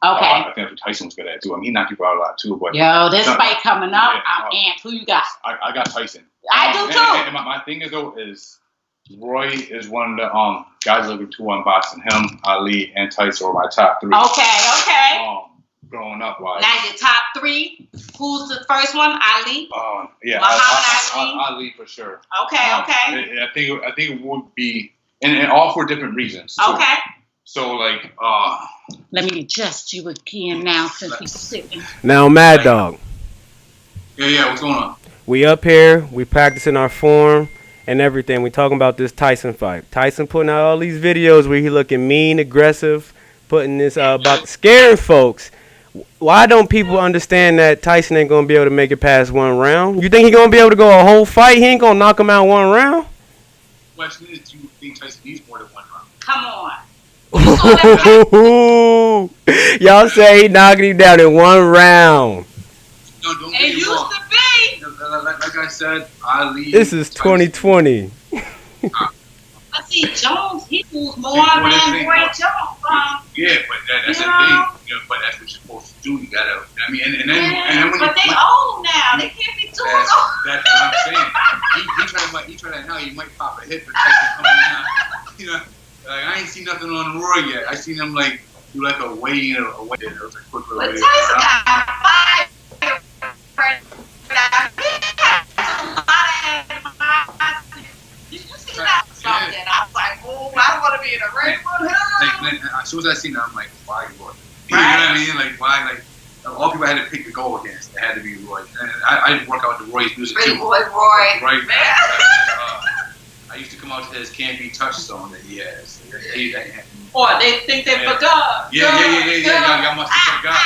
I think Tyson's good at it too. I mean, he knocked people out a lot too. But this fight coming up, I'm amped. Who you got? I got Tyson. I do too. And my thing is though is Roy is one of the guys looking to unboxing him. Ali and Tyson are my top 3. Okay. Growing up, wise. Now your top 3. Who's the first one? Ali. Yeah, Muhammad Ali. Ali for sure. Okay. I think it would be, and all for different reasons. Too. Okay. So like, let me adjust you again now since he's sitting. Now, MadDawg. Yeah. What's going on? We up here. We practicing our form and everything. We talking about this Tyson fight. Tyson putting out all these videos where he looking mean, aggressive, putting this about scaring folks. Why don't people understand that Tyson ain't gonna be able to make it past 1 round? You think he gonna be able to go a whole fight? He ain't gonna knock him out 1 round. The question is, do you think Tyson needs more than 1 round? Come on. Y'all say he knocking him down in 1 round. No, don't it used wrong. to be. Like I said, Ali. This is 2020. I see Jones. He moves more than Roy Jones. Yeah, but that's the thing. But that's what you're supposed to do. You gotta. I mean, and then when but they old now. They can't be too old. That's what I'm saying. He tried that now. You might pop a hit for Tyson coming out. You know, like I ain't seen nothing on Roy yet. I seen him like do like a weigh in. It was a quick little. But Tyson got 5. Something. I was like, oh, I want to be in a ring with him. As soon as I seen him, I'm like, why Roy? You know what I mean? Like, why? Like, all people had to pick the go against. It had to be Roy. And I work out with Roy's music too. Roy. Right. I used to come out to his "Can't Be Touched" song that he has. Or they think they forgot. Yeah. Y'all must have forgot.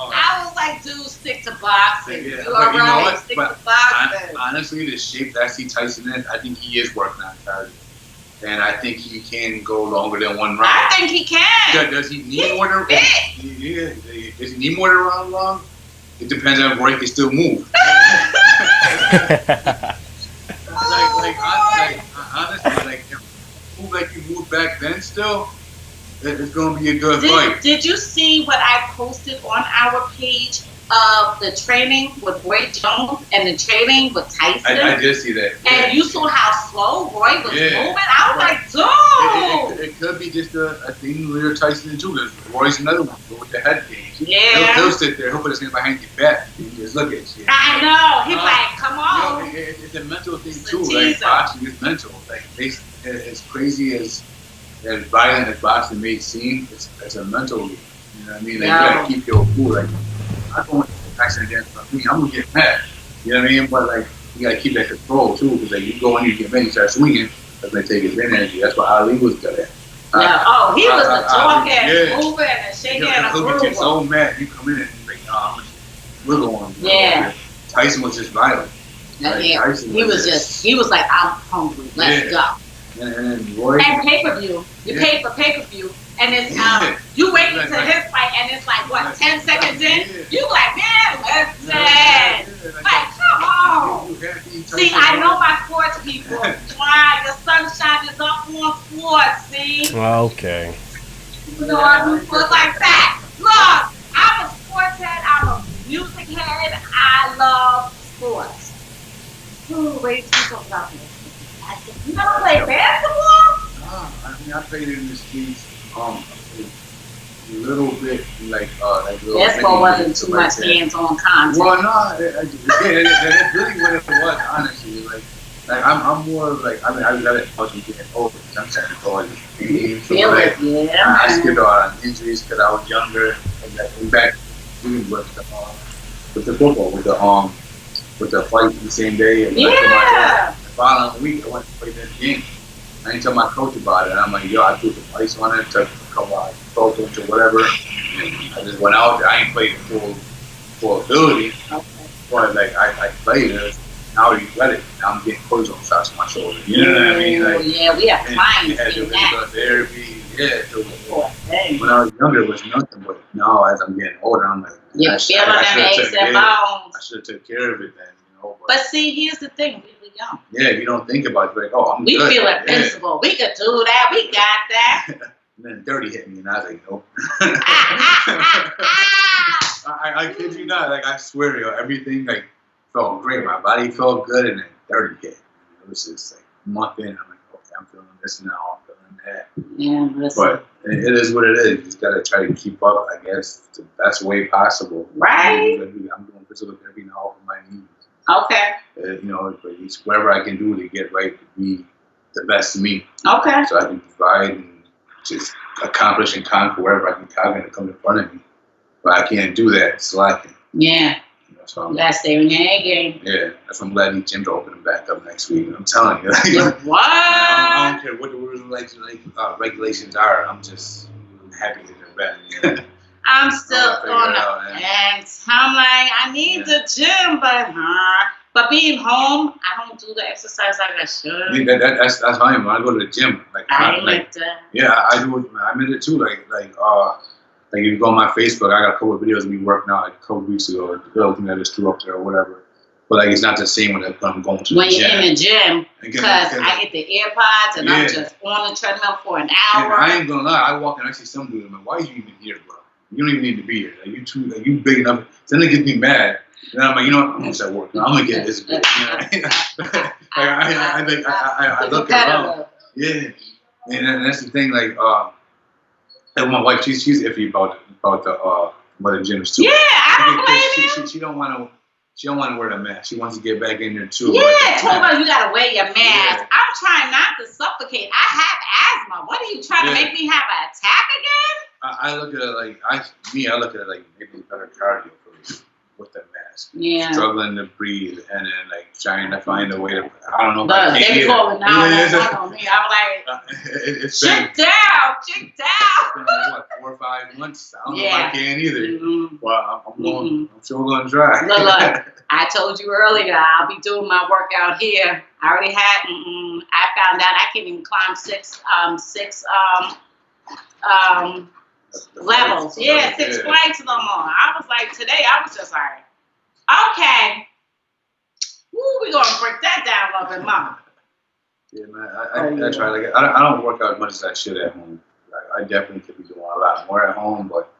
I was like, dude, stick to boxing. Yeah. You all right? Stick to boxing. Honestly, the shape that I see Tyson in, I think he is working on cardio. And I think he can go longer than 1 round. I think he can. Does he need more than? Yeah. Does he need more than 1 round long? It depends on if Roy can still move. Honestly, like move like you moved back then still, it's gonna be a good fight. Did you see what I posted on our page of the training with Roy Jones and the training with Tyson? I did see that. Yeah. And you saw how slow Roy was moving? I was like, dude! It could be just a thing with Tyson and too. Roy's another one with the head games. Yeah. He'll sit there, he'll put his hand behind your back and just look at you. I know. He's like, come on. You know, it's a mental thing too. Like boxing is mental. Like as crazy as violent as boxing may seem, it's a mental league. You know what I mean? Like, you gotta keep your cool. Like, I'm going to boxing against me. I'm gonna get mad. You know what I mean? But like, you gotta keep that control too, because like you go in, you get mad, you start swinging, that's gonna take advantage of you. That's what Ali was good at. He was a talking, moving, and shaking and a groove. He'll get so mad. You come in and like, we're going. Yeah. Tyson was just violent. Like, he was like, I'm hungry. Let's go. And Roy. And pay-per-view. You pay for pay-per-view. And it's, you wait until his fight, and it's like, what, 10 seconds in? You like, man, listen. Like, come on. See, I know my sports people. Why? The sunshine is up on sports, see? Okay. You know, I do sports like that. Look, I'm a sports head. I'm a music head. I love sports. Ooh, wait, you talk about this. You never play basketball? I mean, I played in the streets. A little bit like little. Basketball wasn't too much hands-on contact. Well, no, that's really what it was. Honestly, like I'm more of like I love it as we getting older. I'm starting to call it. Feel it, yeah. I skipped a lot of injuries because I was younger. And like in fact, even with the football, with the fight the same day. And yeah. The following week, I went to play that game. I didn't tell my coach about it. I'm like, yo, I threw some ice on it, took a couple of photos or whatever. And I just went out there. I ain't played full ability, but like I played it. Now you let it. Now I'm getting cortisone shots in my shoulder. You know what I mean? Like, yeah, we have clients in that. Therapy. Yeah. So when I was younger, it was nothing. But now, as I'm getting older, I'm like, you're feeling them aches and bones. I should have took care of it then. But see, here's the thing. We were young. Yeah, you don't think about it. Like, oh, I'm we good. Feel invincible. Yeah. We could do that. We got that. And then 30 hit me, and I was like, nope. I kid you not. Like, I swear to you, everything like felt great. My body felt good, and then 30 hit. It was just like a month in. I'm like, okay, I'm feeling this now. I'm feeling that. Yeah, listen. But it is what it is. You just gotta try to keep up, I guess, the best way possible. Right. I'm doing physical therapy now for my knees. Okay. But it's whatever I can do to get right to be the best of me. Okay. So I can provide and just accomplish and conquer wherever I can conquer and come in front of me. But I can't do that slacking. Yeah. So you gotta stay in your A game. Yeah. That's why I'm glad these gyms are opening back up next week. I'm telling you. What? I don't care what the rules and regulations are. I'm just happy that they're back. Yeah. I'm still on it. And I'm like, I need the gym, but being home, I don't do the exercise like I should. Yeah, that's how I am. When I go to the gym, I like that. Yeah, I do it. I'm in it too. Like if you go on my Facebook, I got a couple of videos of me working out like a couple of weeks ago. The girl thing I just threw up there or whatever. But like it's not the same when I'm going to the gym. When you're in the gym, because I get the AirPods and I'm just on the treadmill for an hour. And I ain't gonna lie, I walk in, I see some dude, I'm like, why are you even here, bro? You don't even need to be here. Like you big enough. Then it gets me mad. And I'm like, you know what? I'm gonna start working. I'm gonna get this bitch. I look around. Yeah. And that's the thing. Like my wife, she's iffy about the gyms too. Yeah, I don't blame you. She don't want to. She don't want to wear the mask. She wants to get back in there too. Yeah, told her you gotta wear your mask. Yeah. I'm trying not to suffocate. I have asthma. What are you trying to make me have an attack again? I look at it like I look at it like maybe better cardio for me with the mask. Yeah. Struggling to breathe and then like trying to find a way to I don't know. But they call it now. On me. I'm like, chick down. It's been what 4 or 5 months. I don't know if I can either. Mm-hmm. Well, I'm going. I'm sure going to try. Look. I told you earlier I'll be doing my workout here. I already had. I found out I can't even climb six levels. Yeah, 6 flights no more. I was like, today I was just like, okay, we're gonna break that down a little bit, mama. Yeah, man. I try. Like, I don't work out as much as I should at home. I definitely could be doing a lot more at home, but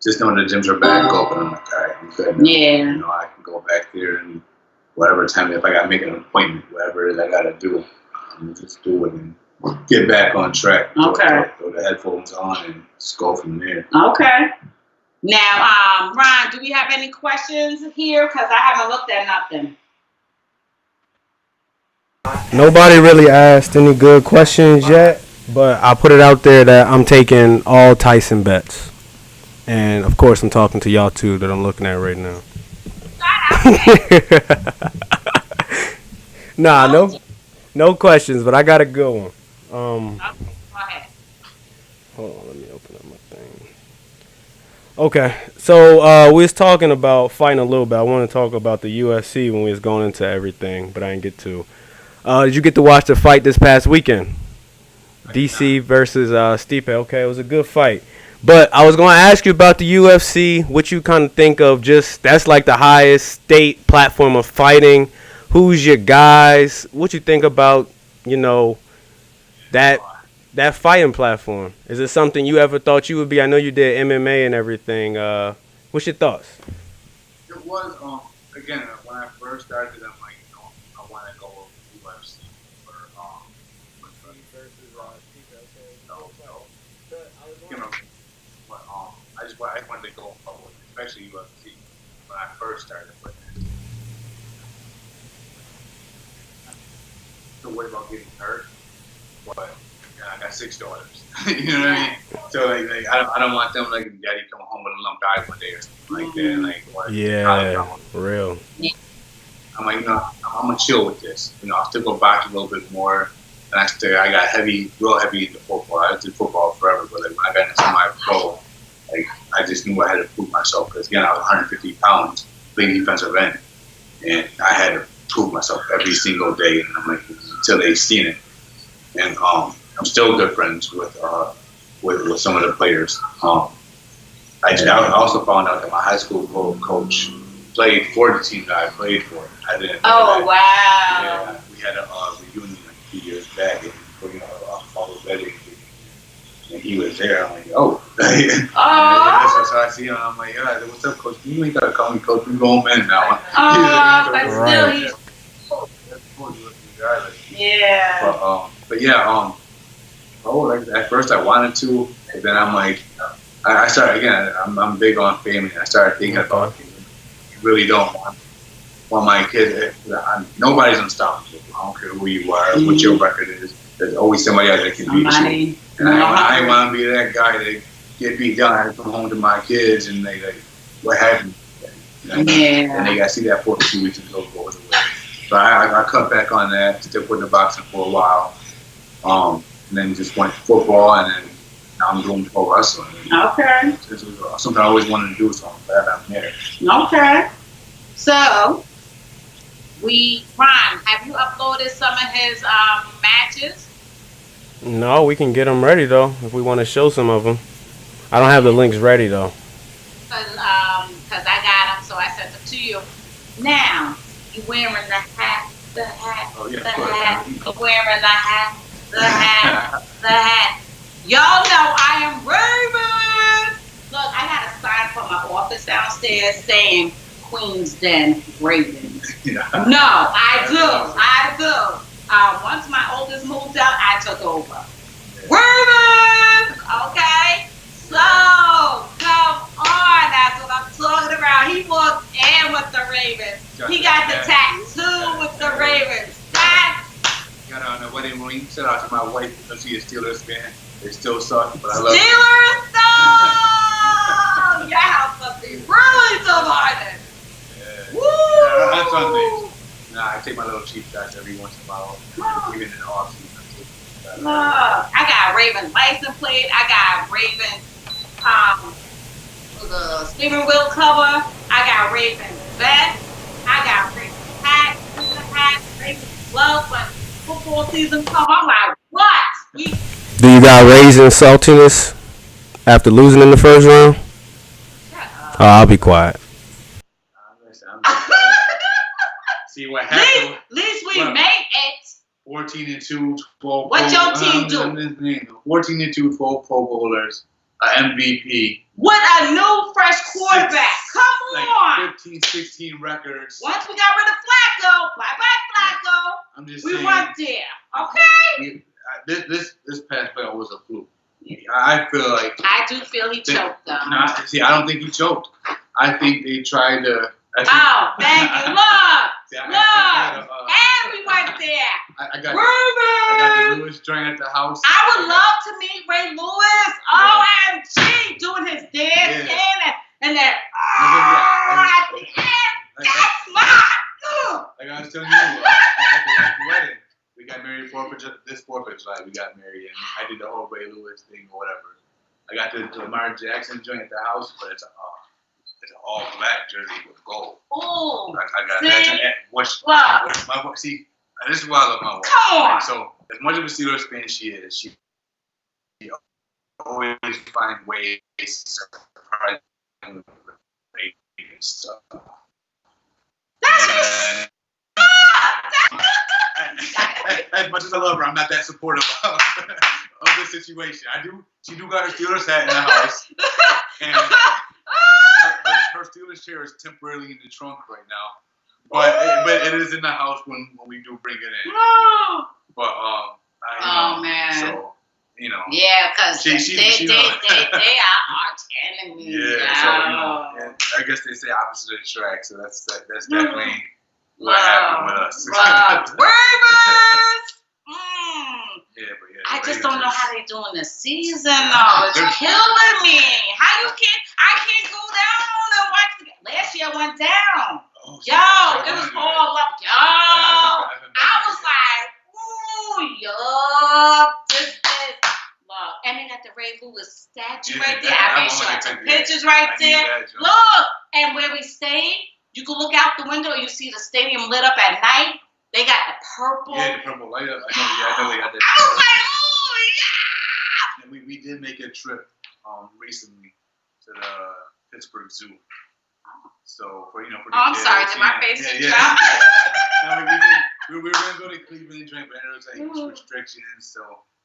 just knowing the gyms are back open, I'm like, all right, I'm good now. Yeah. You know, I can go back there and whatever time, if I got to make an appointment, whatever it is I got to do, just do it and get back on track. Okay. Throw the headphones on and just go from there. Okay. Now, Ron, do we have any questions here? Because I haven't looked at nothing. Nobody really asked any good questions yet, but I put it out there that I'm taking all Tyson bets. And, of course, I'm talking to y'all, too, that I'm looking at right now. Nah, no questions, but I got a good one. Go ahead. Hold on, let me open up my thing. Okay, so we was talking about fighting a little bit. I want to talk about the UFC when we was going into everything, but I didn't get to. Did you get to watch the fight this past weekend? DC versus Stipe. Okay, it was a good fight. But I was going to ask you about the UFC, what you kind of think of that's like the highest state platform of fighting. Who's your guys? What you think about, that fighting platform? Is it something you ever thought you would be? I know you did MMA and everything. What's your thoughts? It was, again, when I first started, I'm like, I want to go UFC or no. You know, but I just wanted to go forward, especially UFC when I first started. But I'm worried about getting hurt, but I got 6 daughters. You know what I mean? So like I don't want them like daddy come home with a lump eye one day or something like that. Like for real. I'm like, I'm gonna chill with this. I'll still go back a little bit more. And I got real heavy into football. I did football forever, but like when I got into my pro, like I just knew I had to prove myself because again I was 150 pounds, playing defensive end, and I had to prove myself every single day. And I'm like, until they seen it. And I'm still good friends with some of the players. I also found out that my high school coach played for the team that I played for. I didn't know that. Wow! Yeah, we had a reunion a few years back, and all the wedding, and he was there. I'm like, oh. So I see him. I'm like, yeah, what's up, coach? You ain't gotta call me coach. We go home in now. But still, he's cool. Yeah. But yeah, like at first I wanted to, and then I'm like, I started again. I'm big on family. I started thinking about it. You really don't want my kids. Nobody's unstoppable. I don't care who you are, what your record is. There's always somebody else that can beat you. And I want to be that guy that get beat down. I come home to my kids and they like, what happened? And they got to see that for 2 weeks until it goes away. So I cut back on that, still put in the boxing for a while, and then just went to football, and then now I'm doing pro wrestling. Okay. This was something I always wanted to do, so I'm glad I'm here. Okay. So, Ron, have you uploaded some of his matches? No, we can get them ready though if we want to show some of them. I don't have the links ready though. Cause I got them, so I sent them to you. Now, you wearing the hat. Oh, yeah, the hat. You wearing the hat. The hat. Y'all know I am Raven. Look, I got a sign from my office downstairs saying Queen's Den Ravens. Yeah. No, I do. Once my oldest moved out, I took over. Ravens! Okay? So, come on. That's what I'm talking about. He walked in with the Ravens. He got the tattoo with the Ravens. Got on the wedding ring. Shout out to my wife because she is Steelers fan. They still suck, but I love Steelers, no! Your house must be really divided. Yeah. Woo! On Sundays. I take my little cheap shots every once in a while, even in the off season. I got Ravens license plate. I got Ravens the steering wheel cover. I got Ravens vest. I got Ravens hat, Ravens gloves. When football season come, I'm like, what? Do you got raising saltiness after losing in the first round? Oh, I'll be quiet. See what happened? At least we made it. 14-2, 12. What your team do? 14-2, 12 Pro Bowlers, MVP. With a new fresh quarterback. Come on. 15, 16 records. Once we got rid of Flacco, bye-bye Flacco. I'm just saying. We went there, okay? This past playoff was a fluke. I feel like. I do feel he choked, though. I don't think he choked. I think they tried to. Thank you. Look. And we went there. I got the Lewis joint at the house. I would love to meet Ray Lewis. OMG. Doing his dance and then at the end. That's mine. Like I was telling you, at the wedding, we got married this 4th of July. We got married, and I did the whole Ray Lewis thing or whatever. I got the Lamar Jackson joint at the house, but it's an all black jersey with gold. Ooh. I got that. See, this is why I love my wife. Come on. So, as much of a Steelers fan she always find ways to surprise me with stuff. As much as I love her, I'm not that supportive of the situation. She do got her Steelers hat in the house, and her Steelers chair is temporarily in the trunk right now. But it is in the house when we do bring it in. But man. So Yeah, because they are arch enemies. Yeah. So I guess they say opposite attract. So that's definitely what happened with us. Ravens. Yeah, but I just don't know how they doing this season though. It's killing me. How I can't go down and watch the last year I went down. Oh, Yo, it was all up. Yo, I was like, ooh, yo, this is look. And they got the Ray Lewis statue right there. I made sure I took pictures right there. Look, and where we stayed, you can look out the window. You see the stadium lit up at night. They got the purple. Yeah, the purple light up. I know they got that. I was like, oh yeah. And we did make a trip recently to the Pittsburgh Zoo. So for the I'm kids, sorry, did my face drop? We were gonna go to Cleveland and drink, but there was restrictions. So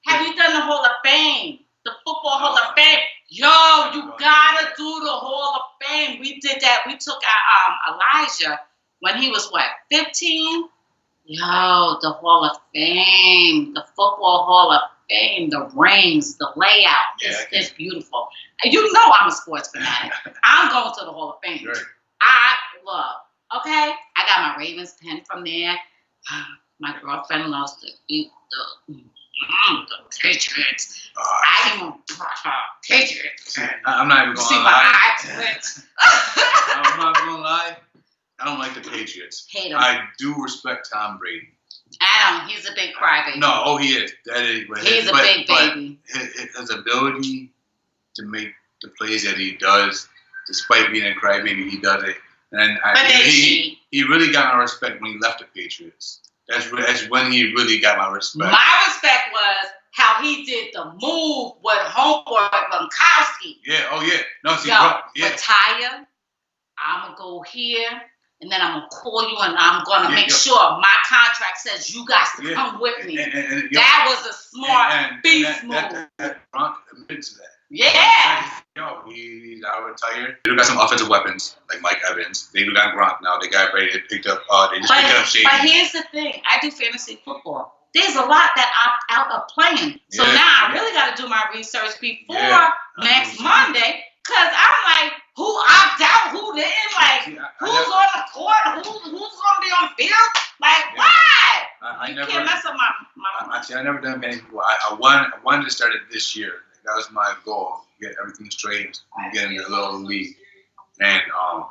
have you done the Hall of Fame? The Football Hall of Fame? Yo, you gotta do the Hall of Fame. We did that. We took our Elijah when he was 15. Yo, the Hall of Fame, the Football Hall of Fame, the rings, the layout. It's beautiful. You know I'm a sports fanatic. I'm going to the Hall of Fame. Right. Okay? I got my Ravens pen from there. My girlfriend loves to eat the Patriots. I'm a Patriots. I'm not even going to lie. I'm not going to lie. I don't like the Patriots. Hate them. I do respect Tom Brady. Adam, he's a big crybaby. No, he is. That is. He's a big baby. His ability to make the plays that he does, despite being a crybaby, he does it. And he really got my respect when he left the Patriots. That's when he really got my respect. My respect was how he did the move with homeboy Gronkowski. Yeah. Oh yeah. No, see, retire. I'm gonna go here. And then I'm going to call you and I'm going to make sure my contract says you guys to come with me. And that was a smart beast move. Gronk admitted to that. Yeah. He's out retired. They got some offensive weapons like Mike Evans. They got Gronk now. They got Brady. They picked up Shady. But here's the thing. I do fantasy football. There's a lot that opt out of playing. So now I really got to do my research before next Monday. Because I'm like, who opt out? Who didn't? Like, who's on the court? Who's going to be on field? Like, why? You can't mess up my Actually, I never done many people. I wanted to start it this year. That was my goal. Get everything straight and get in the little league. And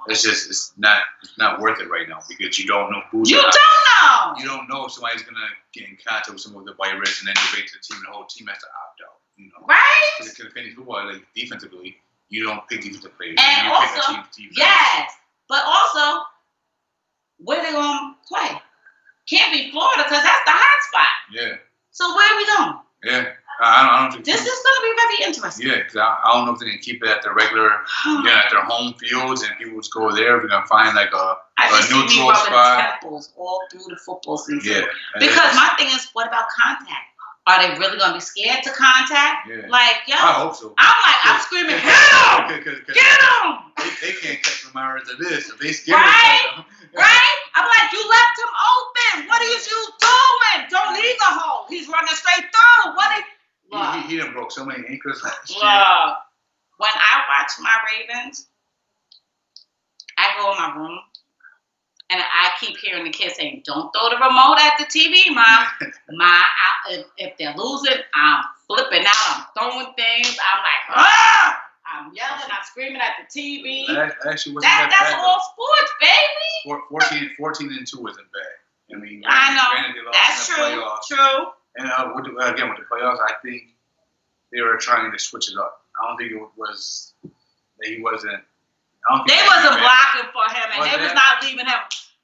it's not worth it right now because you don't know who's You don't know. You don't know if somebody's going to get in contact with some of the virus and then you break the team and the whole team has to opt out. Right? Because fantasy football, like defensively, you don't pick defensive players. And you also, pick but also, where they gonna play? Can't be Florida because that's the hot spot. Yeah. So where are we going? Yeah, I don't think this is gonna be very interesting. Yeah, because I don't know if they can keep it at their regular, at their home fields, and people just go there. We're gonna find like a neutral spot. Temples all through the football season. Yeah. Because my thing is, what about contact? Are they really gonna be scared to contact? Yeah. Like, yo, I hope so. I'm screaming, get him! Get him! They can't catch the Myers of this. If they scared Right? I'm like, you left him open. What is you doing? Don't leave the hole. He's running straight through. He done broke so many ankles last year. When I watch my Ravens, I go in my room and I keep hearing the kids saying, "Don't throw the remote at the TV, Mom." If they're losing, I'm flipping out. I'm throwing things. I'm like, ah! I'm yelling. I'm screaming at the TV. Actually, that's all sports, baby. 14-2 isn't bad. I mean, I know. Granted, they lost that's in the playoffs. True. And with the playoffs, I think they were trying to switch it up. I don't think it was that he wasn't. They wasn't blocking for him, and they was not leaving him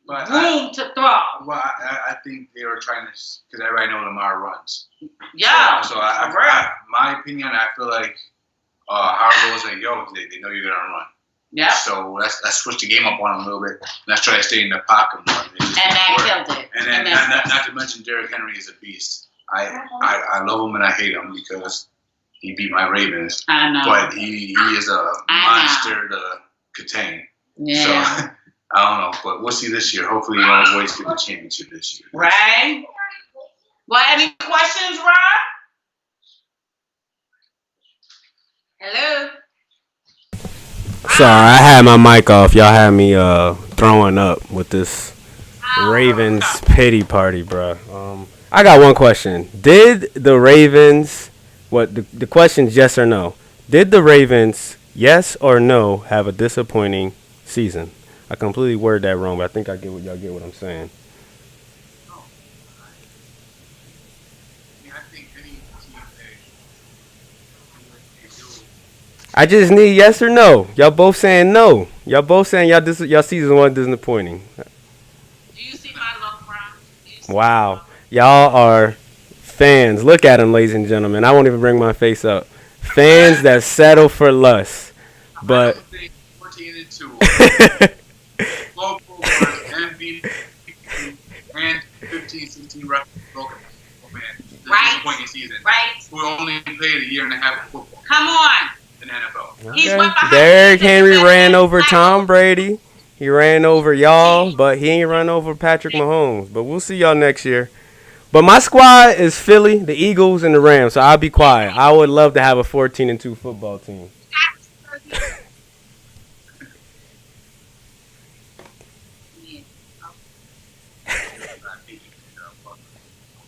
room to throw. Well, I think they were trying to, because everybody knows Lamar runs. Yeah. So my opinion, I feel like Harbaugh was like, yo, they know you're gonna run. Yeah. So let's switch the game up on them a little bit. Let's try to stay in the pocket and run. And that killed it. And then not to mention Derrick Henry is a beast. I love him and I hate him because he beat my Ravens. I know. But he is a monster to contain. Yeah. So I don't know, but we'll see this year. Hopefully, our boys get the championship this year. Right. Well, any questions, Ron? Hello. Sorry, I had my mic off. Y'all had me throwing up with this Ravens pity party, bro. I got one question. Did the Ravens? What the question's yes or no? Did the Ravens, yes or no, have a disappointing season? I completely worded that wrong, but I think I get what I'm saying. I just need yes or no. Y'all both saying no. Y'all both saying y'all season wasn't disappointing. Do you see my look, Ron? Wow. Y'all are fans. Look at them, ladies and gentlemen. I won't even bring my face up. Fans that settle for less. But 14-2. Low MVP and 15-16 record broken. Right. Season. Right. Who only played a year and a half of football. Come on. In the NFL. Okay. Derrick Henry ran over Tom Brady. He ran over y'all, but he ain't run over Patrick Mahomes. But we'll see y'all next year. But my squad is Philly, the Eagles, and the Rams, so I'll be quiet. I would love to have a 14-2 football team.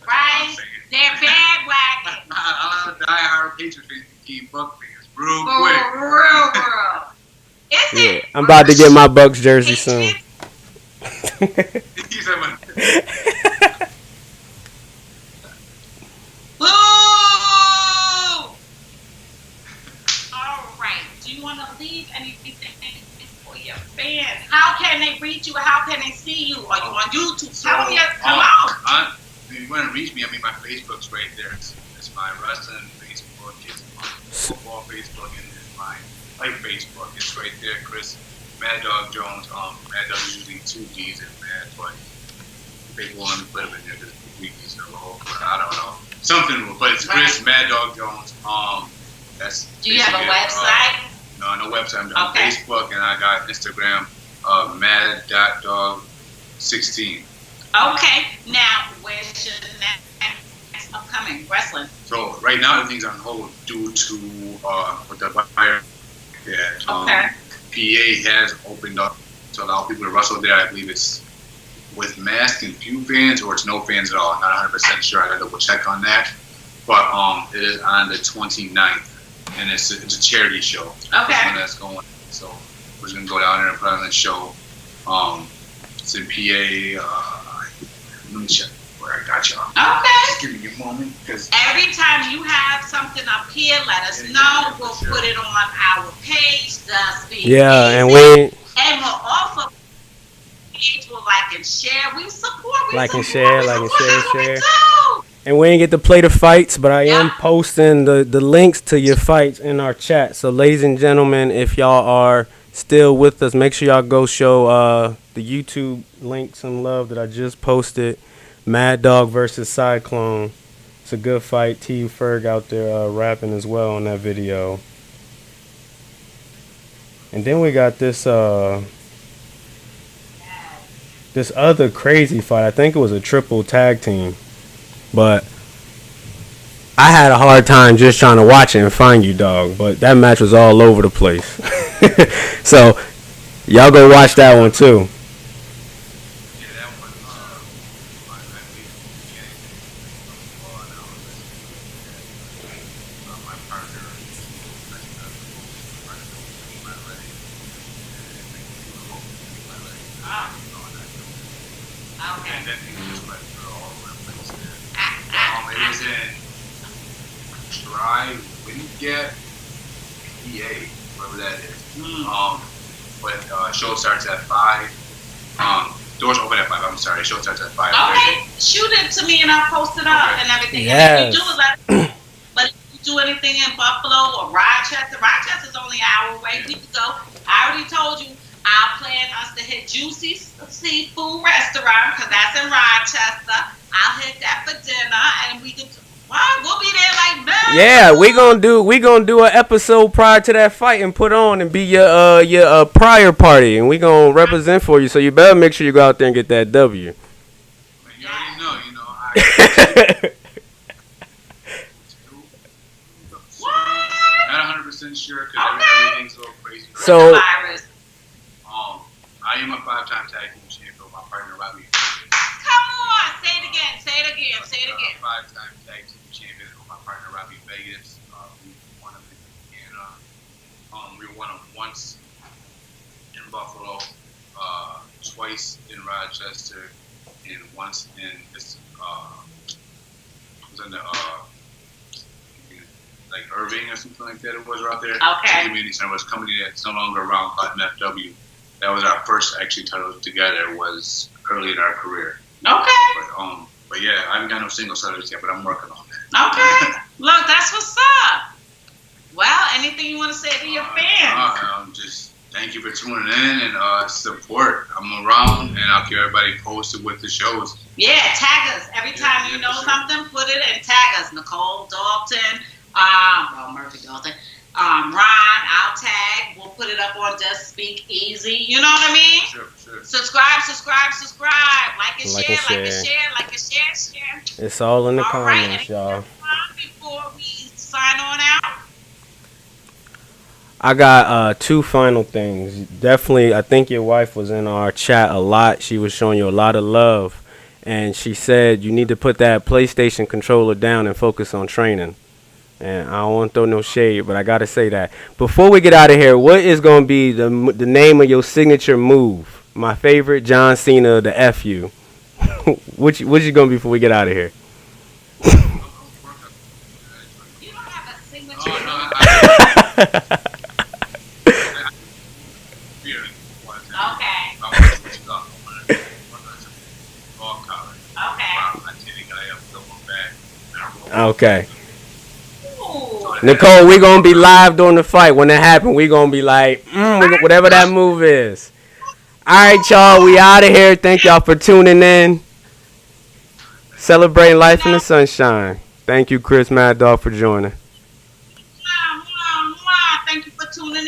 Right? They're bandwagon. A lot of diehard Patriots fans keep Buck fans real quick. Yeah, I'm about to get my Bucks jersey soon. Boo! All right. Do you want to leave anything for your fans? How can they reach you? How can they see you? Are you on YouTube? Tell them come on. If you want to reach me, I mean, my Facebook's right there. It's my wrestling Facebook. It's my football Facebook, and it's my life Facebook. It's right there, Chris MadDawg Jones. MadDawg is usually 2 D's in Mad, but people want to put them in there because 3 D's in a row. But I don't know. Something, but it's Chris MadDawg Jones. That's. Do you have a website? No website. I'm on Facebook, and I got Instagram, mad.dog16. Okay, now where's your next upcoming wrestling? So right now everything's on hold due to with the fire that PA has opened up to allow people to wrestle there. I believe it's with mask and few fans, or it's no fans at all. I'm not 100% sure. I got to double check on that. But it is on the 29th, and it's a charity show. Okay. That's going. So we're just gonna go down there and put on the show. It's in PA. Let me check where I got y'all. Okay. Just give me a moment. Every time you have something up here, let us know. We'll put it on our page, DaSpeakeasy. Yeah, and we'll also page will like and share. We support. Like and share. And we ain't get to play the fights, but I am posting the links to your fights in our chat. So, ladies and gentlemen, if y'all are still with us, make sure y'all go show the YouTube link some love that I just posted. MadDawg versus Cyclone. It's a good fight. T. Ferg out there rapping as well on that video. And then we got this this other crazy fight. I think it was a triple tag team. But I had a hard time just trying to watch it and find you, dog. But that match was all over the place. So, y'all go watch that one, too. Show starts at 5. Doors open at 5. I'm sorry. Show starts at 5. Okay, shoot it to me and I'll post it up and everything. Yes. And if you do it, but if you do anything in Buffalo or Rochester's only an hour away. We can go. I already told you. I'll plan us to hit Juicy Seafood Restaurant because that's in Rochester. I'll hit that for dinner and we can Why? We'll be there like that. Yeah, we gonna do an episode prior to that fight and put on and be your prior party, and we gonna represent for you. So you better make sure you go out there and get that W. You already know, I not 100% sure because everything's a little crazy. So, I am a 5-time tag team champion with my partner Robbie. Come on, say it again. 5-time tag team champion with my partner Robbie Vegas. We won them in Indiana. We won them once in Buffalo, twice in Rochester, and once in this was in the like Irving or something like that. It was right there. Okay. The community center was a company that's no longer around called MadDawg. That was our first actually title together. Was early in our career. Okay. But yeah, I haven't got no single titles yet, but I'm working on that. Okay. Look, that's what's up. Well, anything you want to say to your fans? Just thank you for tuning in and support. I'm around and I'll keep everybody posted with the shows. Yeah, tag us. Every time you know something, put it and tag us. Nicole Dalton, Murphy Dalton, Ron, I'll tag. We'll put it up on DaSpeakeasy. You know what I mean? Sure. Subscribe. Like and share. it's all in the All comments, right, y'all. Before we sign on out. I got 2 final things. Definitely, I think your wife was in our chat a lot. She was showing you a lot of love. And she said you need to put that PlayStation controller down and focus on training. And I don't want to throw no shade, but I got to say that. Before we get out of here, what is going to be the name of your signature move? My favorite, John Cena, the FU. Which you going to be before we get out of here? You don't have a signature. Okay. Nicole, we gonna be live during the fight. When it happens, we gonna be like, whatever that move is. All right, y'all, we out of here. Thank y'all for tuning in. Celebrating life in the sunshine. Thank you, Chris MadDawg, for joining. Thank you for tuning in.